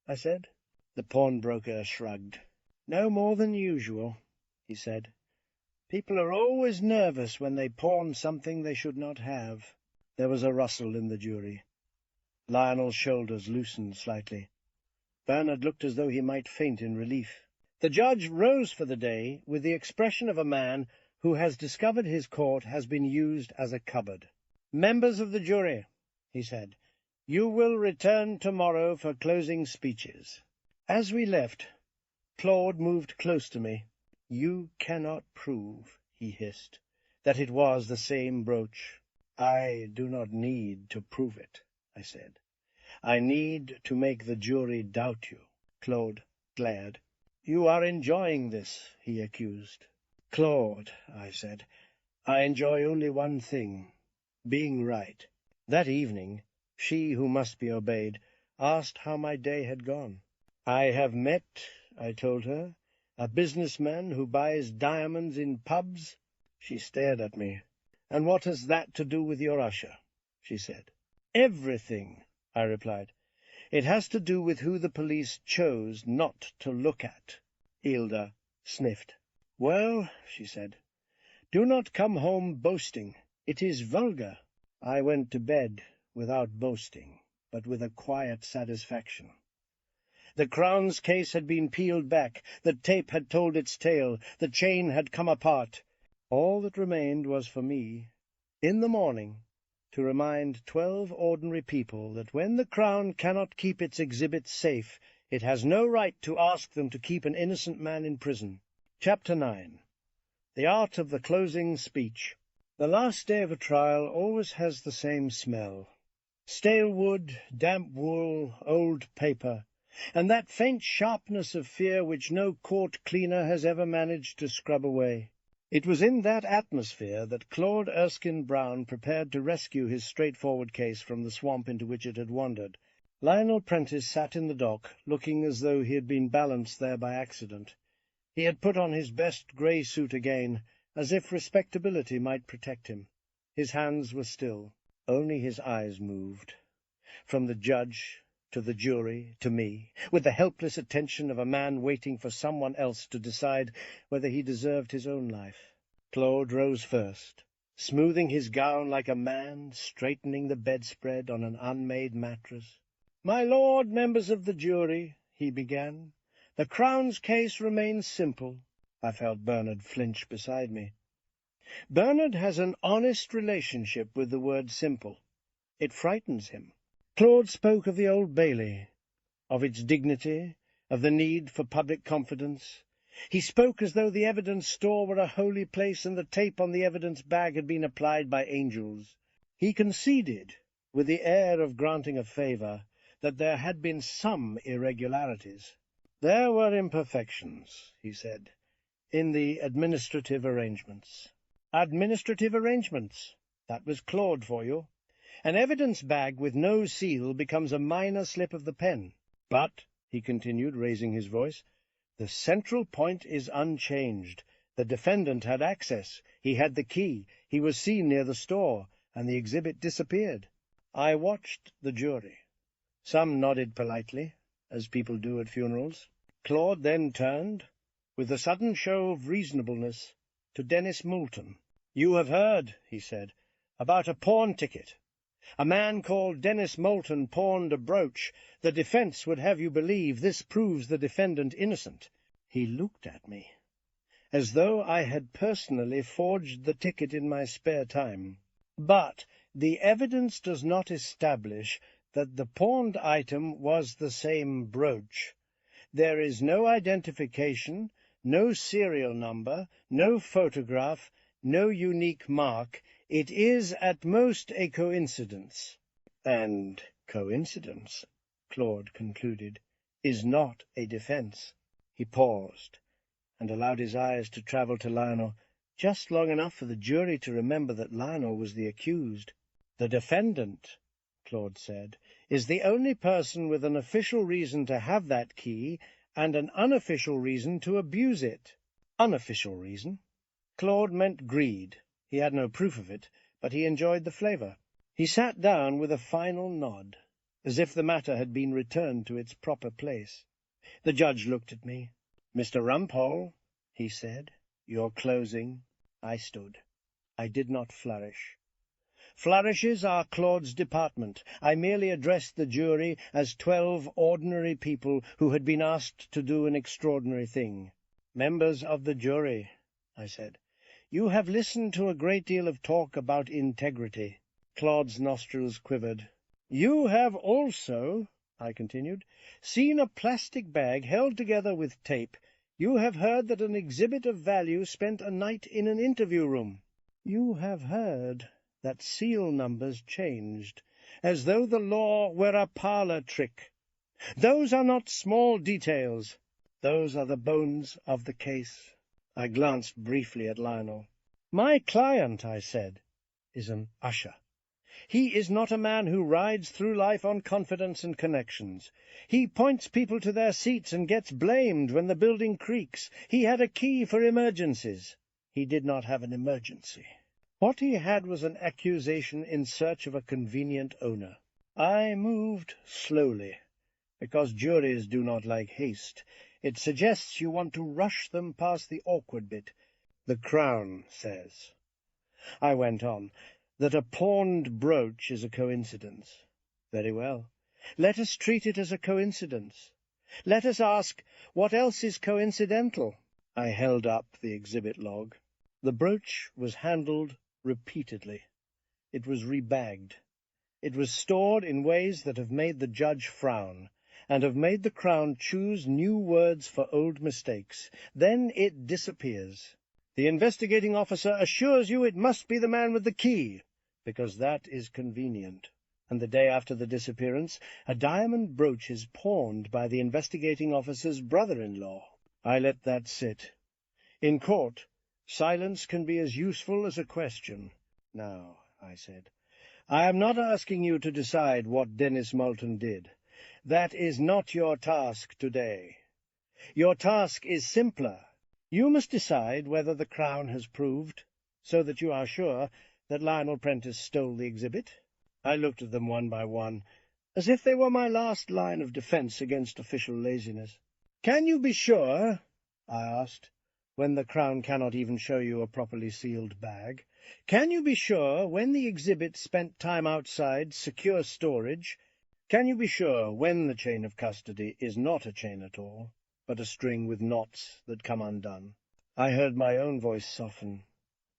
I said. The pawnbroker shrugged. "No more than usual," he said. "People are always nervous when they pawn something they should not have." There was a rustle in the jury. Lionel's shoulders loosened slightly. Bernard looked as though he might faint in relief. The judge rose for the day with the expression of a man who has discovered his court has been used as a cupboard. "Members of the jury," he said, "you will return tomorrow for closing speeches." As we left, Claude moved close to me. "You cannot prove," he hissed, "that it was the same brooch." "I do not need to prove it," I said. "I need to make the jury doubt you." Claude glared. "You are enjoying this," he accused. "Claude," I said, "I enjoy only one thing, being right." That evening, she who must be obeyed asked how my day had gone. "I have met," I told her, "a businessman who buys diamonds in pubs." She stared at me. "And what has that to do with your usher?" she said. "Everything," I replied. "It has to do with who the police chose not to look at." Hilda sniffed. "Well," she said, "do not come home boasting. It is vulgar." I went to bed without boasting, but with a quiet satisfaction. The Crown's case had been peeled back, the tape had told its tale, the chain had come apart. All that remained was for me, in the morning, to remind 12 ordinary people that when the Crown cannot keep its exhibits safe, it has no right to ask them to keep an innocent man in prison. Chapter 9. The Art of the Closing Speech. The last day of a trial always has the same smell. Stale wood, damp wool, old paper, and that faint sharpness of fear which no court cleaner has ever managed to scrub away. It was in that atmosphere that Claude Erskine Brown prepared to rescue his straightforward case from the swamp into which it had wandered. Lionel Prentice sat in the dock, looking as though he had been balanced there by accident. He had put on his best grey suit again, as if respectability might protect him. His hands were still. Only his eyes moved. From the judge to the jury to me, with the helpless attention of a man waiting for someone else to decide whether he deserved his own life. Claude rose first, smoothing his gown like a man, straightening the bedspread on an unmade mattress. "My lord, members of the jury," he began, "the Crown's case remains simple." I felt Bernard flinch beside me. Bernard has an honest relationship with the word simple. It frightens him. Claude spoke of the Old Bailey, of its dignity, of the need for public confidence. He spoke as though the evidence store were a holy place and the tape on the evidence bag had been applied by angels. He conceded, with the air of granting a favour, that there had been some irregularities. "There were imperfections," he said, "in the administrative arrangements." Administrative arrangements! That was Claude for you. An evidence bag with no seal becomes a minor slip of the pen. But, he continued, raising his voice, the central point is unchanged. The defendant had access. He had the key. He was seen near the store, and the exhibit disappeared. I watched the jury. Some nodded politely, as people do at funerals. Claude then turned, with a sudden show of reasonableness, to Dennis Moulton. "You have heard," he said, "about a pawn ticket. A man called Dennis Moulton pawned a brooch. The defense would have you believe this proves the defendant innocent." He looked at me, as though I had personally forged the ticket in my spare time. "But the evidence does not establish that the pawned item was the same brooch. There is no identification, no serial number, no photograph, no unique mark. It is at most a coincidence." "And coincidence," Claude concluded, "is not a defense." He paused, and allowed his eyes to travel to Lionel, just long enough for the jury to remember that Lionel was the accused. "The defendant," Claude said, "is the only person with an official reason to have that key and an unofficial reason to abuse it." Unofficial reason? Claude meant greed. He had no proof of it, but he enjoyed the flavor. He sat down with a final nod, as if the matter had been returned to its proper place. The judge looked at me. "Mr. Rumpole," he said, "your closing." I stood. I did not flourish. Flourishes are Claude's department. I merely addressed the jury as 12 ordinary people who had been asked to do an extraordinary thing. "Members of the jury," I said, "you have listened to a great deal of talk about integrity." Claude's nostrils quivered. "You have also," I continued, "seen a plastic bag held together with tape. You have heard that an exhibit of value spent a night in an interview room. You have heard that seal numbers changed, as though the law were a parlor trick. Those are not small details. Those are the bones of the case." I glanced briefly at Lionel. "My client," I said, "is an usher. He is not a man who rides through life on confidence and connections. He points people to their seats and gets blamed when the building creaks. He had a key for emergencies. He did not have an emergency. What he had was an accusation in search of a convenient owner." I moved slowly, because juries do not like haste. It suggests you want to rush them past the awkward bit. "The Crown says," I went on, "that a pawned brooch is a coincidence. Very well. Let us treat it as a coincidence. Let us ask, what else is coincidental?" I held up the exhibit log. The brooch was handled repeatedly. It was rebagged. It was stored in ways that have made the judge frown, and have made the Crown choose new words for old mistakes. Then it disappears. The investigating officer assures you it must be the man with the key, because that is convenient. And the day after the disappearance, a diamond brooch is pawned by the investigating officer's brother-in-law. I let that sit. In court, silence can be as useful as a question. "Now," I said, "I am not asking you to decide what Dennis Moulton did. That is not your task today. Your task is simpler. You must decide whether the Crown has proved, so that you are sure, that Lionel Prentice stole the exhibit." I looked at them one by one, as if they were my last line of defense against official laziness. "Can you be sure," I asked, "when the Crown cannot even show you a properly sealed bag? Can you be sure when the exhibit spent time outside secure storage? Can you be sure when the chain of custody is not a chain at all, but a string with knots that come undone?" I heard my own voice soften,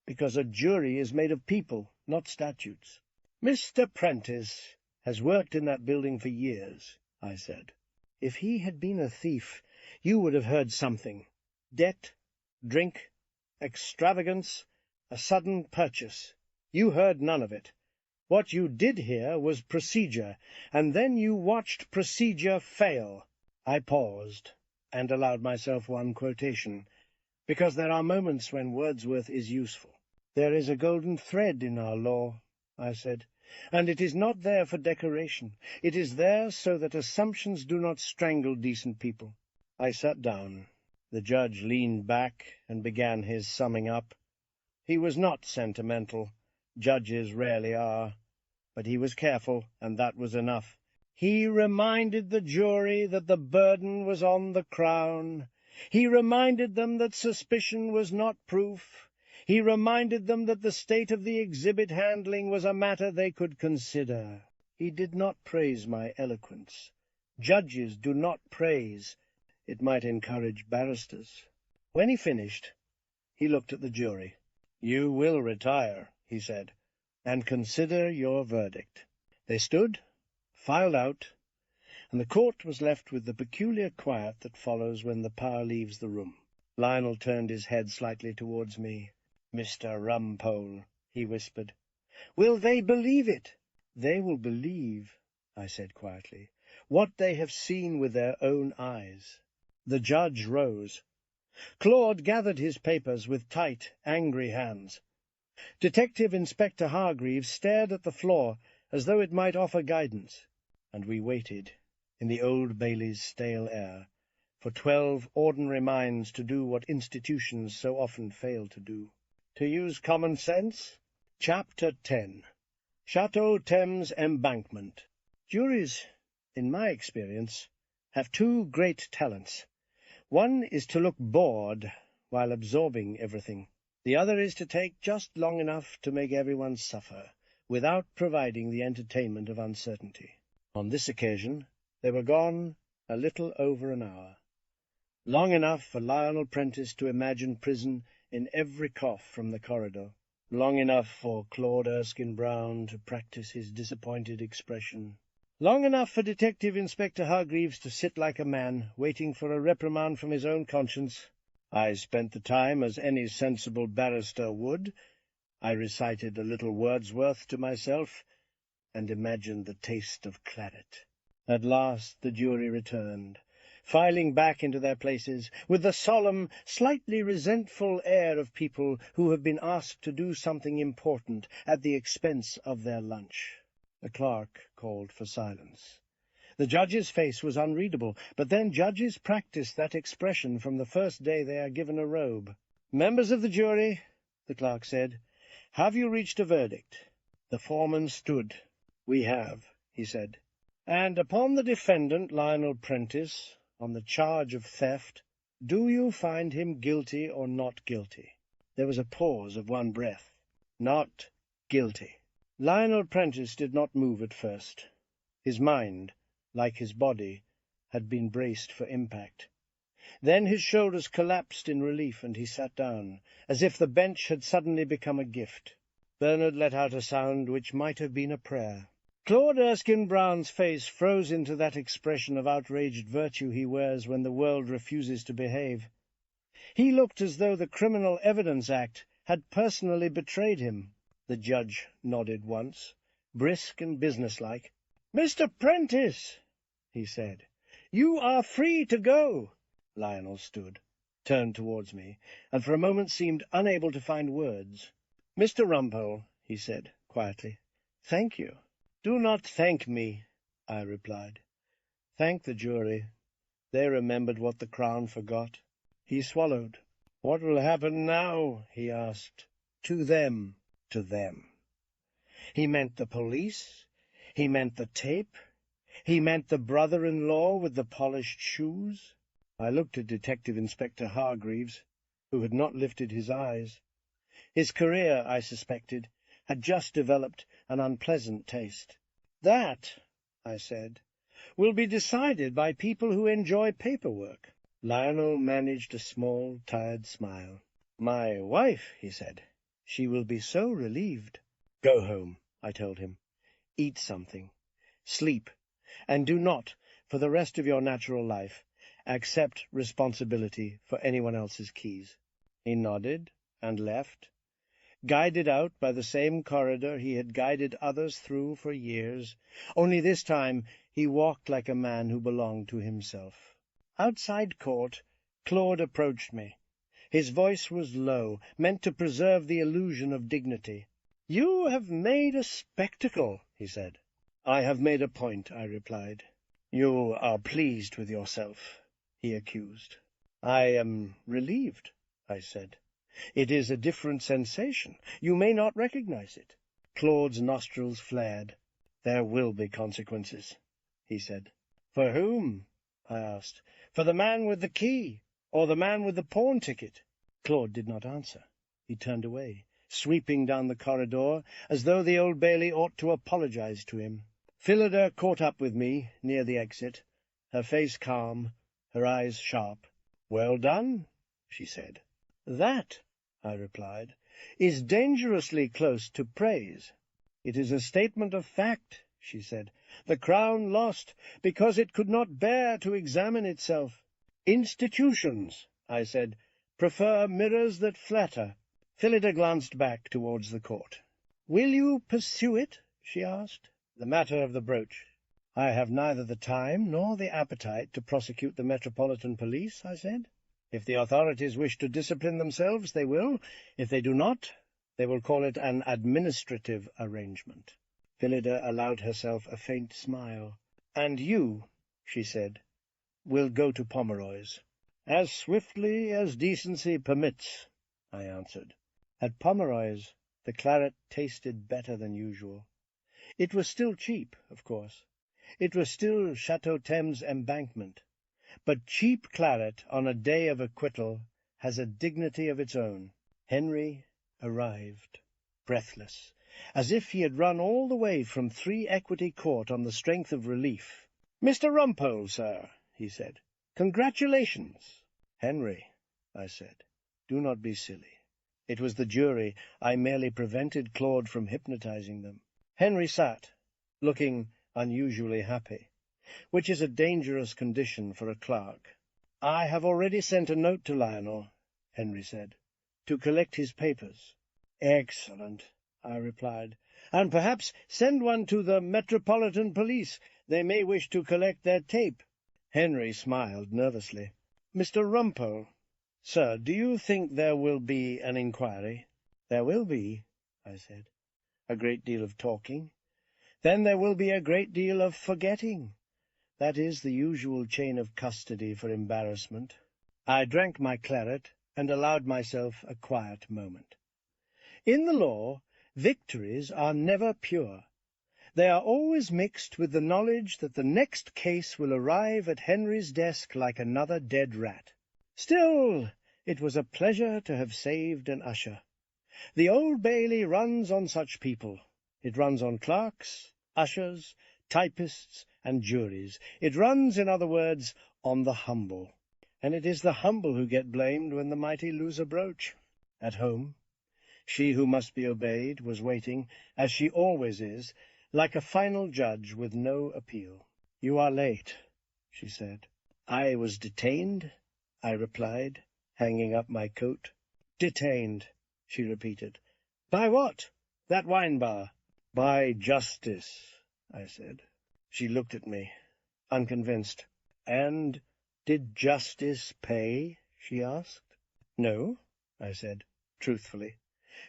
because a jury is made of people, not statutes. "Mr. Prentice has worked in that building for years," I said. "If he had been a thief, you would have heard something. Debt, drink, extravagance, a sudden purchase. You heard none of it. What you did hear was procedure, and then you watched procedure fail." I paused, and allowed myself one quotation, because there are moments when Wordsworth is useful. "There is a golden thread in our law. I said, "and it is not there for decoration. It is there so that assumptions do not strangle decent people." I sat down. The judge leaned back and began his summing up. He was not sentimental. Judges rarely are. But he was careful, and that was enough. He reminded the jury that the burden was on the Crown. He reminded them that suspicion was not proof. He reminded them that the state of the exhibit handling was a matter they could consider. He did not praise my eloquence. Judges do not praise. It might encourage barristers. When he finished, he looked at the jury. "You will retire," he said, "and consider your verdict." They stood, filed out, and the court was left with the peculiar quiet that follows when the power leaves the room. Lionel turned his head slightly towards me. "Mr. Rumpole," he whispered, "will they believe it?" "They will believe," I said quietly, "what they have seen with their own eyes." The judge rose. Claude gathered his papers with tight, angry hands. Detective Inspector Hargreaves stared at the floor as though it might offer guidance, and we waited, in the Old Bailey's stale air, for 12 ordinary minds to do what institutions so often fail to do. To use common sense? Chapter 10. Chateau Thames Embankment. Juries, in my experience, have 2 great talents. One is to look bored while absorbing everything. The other is to take just long enough to make everyone suffer, without providing the entertainment of uncertainty. On this occasion, they were gone a little over an hour. Long enough for Lionel Prentice to imagine prison in every cough from the corridor. Long enough for Claude Erskine-Brown to practice his disappointed expression. Long enough for Detective Inspector Hargreaves to sit like a man, waiting for a reprimand from his own conscience. I spent the time as any sensible barrister would. I recited a little Wordsworth to myself, and imagined the taste of claret. At last the jury returned, filing back into their places, with the solemn, slightly resentful air of people who have been asked to do something important at the expense of their lunch. The clerk called for silence. The judge's face was unreadable, but then judges practice that expression from the first day they are given a robe. "Members of the jury," the clerk said, "have you reached a verdict?" The foreman stood. "We have," he said. "And upon the defendant, Lionel Prentice, on the charge of theft, do you find him guilty or not guilty?" There was a pause of one breath. "Not guilty." Lionel Prentice did not move at first. His mind, like his body, had been braced for impact. Then his shoulders collapsed in relief, and he sat down, as if the bench had suddenly become a gift. Bernard let out a sound which might have been a prayer. Claude Erskine-Brown's face froze into that expression of outraged virtue he wears when the world refuses to behave. He looked as though the Criminal Evidence Act had personally betrayed him. The judge nodded once, brisk and businesslike. "Mr. Prentice," he said, "you are free to go." Lionel stood, turned towards me, and for a moment seemed unable to find words. "Mr. Rumpole," he said quietly, "thank you." "Do not thank me," I replied. "Thank the jury. They remembered what the Crown forgot." He swallowed. "What will happen now?" he asked. "To them." To them. He meant the police. He meant the tape. He meant the brother-in-law with the polished shoes. I looked at Detective Inspector Hargreaves, who had not lifted his eyes. His career, I suspected, had just developed an unpleasant taste. "That," I said, "will be decided by people who enjoy paperwork." Lionel managed a small, tired smile. "My wife," he said. "She will be so relieved." "Go home," I told him. "Eat something. Sleep. And do not, for the rest of your natural life, accept responsibility for anyone else's keys." He nodded and left, guided out by the same corridor he had guided others through for years, only this time he walked like a man who belonged to himself. Outside court, Claude approached me. His voice was low, meant to preserve the illusion of dignity. "You have made a spectacle," he said. "I have made a point," I replied. "You are pleased with yourself," he accused. "I am relieved," I said. "It is a different sensation. You may not recognize it." Claude's nostrils flared. "There will be consequences," he said. "For whom?" I asked. "For the man with the key, or the man with the pawn ticket?" Claude did not answer. He turned away, sweeping down the corridor, as though the Old Bailey ought to apologize to him. Phillida caught up with me near the exit, her face calm, her eyes sharp. "Well done," she said. "That," I replied, "is dangerously close to praise." "It is a statement of fact," she said. "The Crown lost because it could not bear to examine itself." "Institutions," I said, "prefer mirrors that flatter." Phillida glanced back towards the court. "Will you pursue it?" she asked. "The matter of the brooch." "I have neither the time nor the appetite to prosecute the Metropolitan Police," I said. "If the authorities wish to discipline themselves, they will. If they do not, they will call it an administrative arrangement." Phillida allowed herself a faint smile. "And you," she said, "will go to Pomeroy's." "As swiftly as decency permits," I answered. At Pomeroy's the claret tasted better than usual. It was still cheap, of course. It was still Chateau Thames Embankment. But cheap claret on a day of acquittal has a dignity of its own. Henry arrived, breathless, as if he had run all the way from 3 Equity Court on the strength of relief. "Mr. Rumpole, sir," he said. "Congratulations." "Henry," I said, "do not be silly. It was the jury. I merely prevented Claude from hypnotizing them." Henry sat, looking unusually happy, which is a dangerous condition for a clerk. "I have already sent a note to Lionel," Henry said, "to collect his papers." "Excellent," I replied. "And perhaps send one to the Metropolitan Police. They may wish to collect their tape." Henry smiled nervously. "Mr. Rumpole, sir, do you think there will be an inquiry?" "There will be," I said. "A great deal of talking. Then there will be a great deal of forgetting. That is the usual chain of custody for embarrassment." I drank my claret and allowed myself a quiet moment. In the law, victories are never pure. They are always mixed with the knowledge that the next case will arrive at Henry's desk like another dead rat. Still, it was a pleasure to have saved an usher. The Old Bailey runs on such people. It runs on clerks, ushers, typists, and juries. It runs, in other words, on the humble. And it is the humble who get blamed when the mighty lose a brooch. At home, she who must be obeyed was waiting, as she always is, like a final judge with no appeal. "You are late," she said. "I was detained," I replied, hanging up my coat. "Detained," she repeated. "By what?" "That wine bar." "By justice," I said. She looked at me, unconvinced. "And did justice pay?" she asked. "No," I said, truthfully.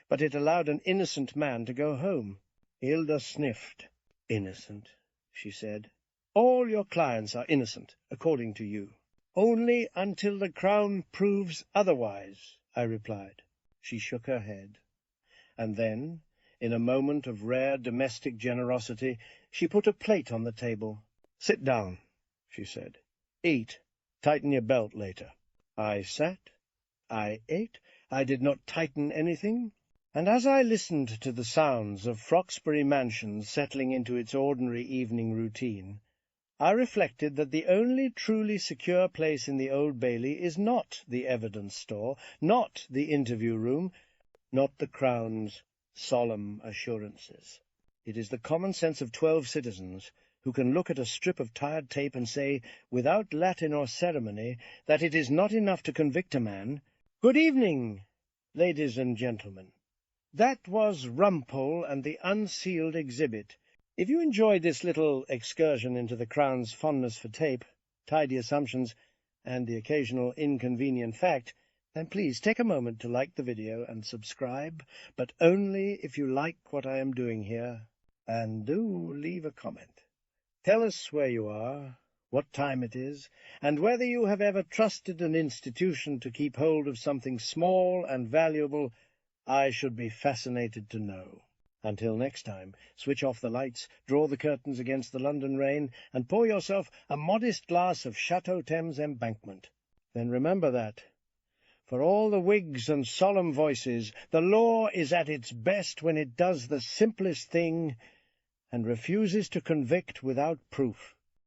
"But it allowed an innocent man to go home." Hilda sniffed. "Innocent," she said. "All your clients are innocent, according to you." "Only until the Crown proves otherwise," I replied. She shook her head. And then, in a moment of rare domestic generosity, she put a plate on the table. "Sit down," she said. "Eat. Tighten your belt later." I sat. I ate. I did not tighten anything. And as I listened to the sounds of Froxbury Mansion settling into its ordinary evening routine, I reflected that the only truly secure place in the Old Bailey is not the evidence store, not the interview room, not the Crown's solemn assurances. It is the common sense of 12 citizens who can look at a strip of tired tape and say, without Latin or ceremony, that it is not enough to convict a man. Good evening, ladies and gentlemen. That was Rumpole and the Unsealed exhibit. If you enjoyed this little excursion into the Crown's fondness for tape, tidy assumptions, and the occasional inconvenient fact, then please take a moment to like the video and subscribe, but only if you like what I am doing here, and do leave a comment. Tell us where you are, what time it is, and whether you have ever trusted an institution to keep hold of something small and valuable. I should be fascinated to know. Until next time, switch off the lights, draw the curtains against the London rain, and pour yourself a modest glass of Chateau Thames Embankment. Then remember that, for all the wigs and solemn voices, the law is at its best when it does the simplest thing and refuses to convict without proof.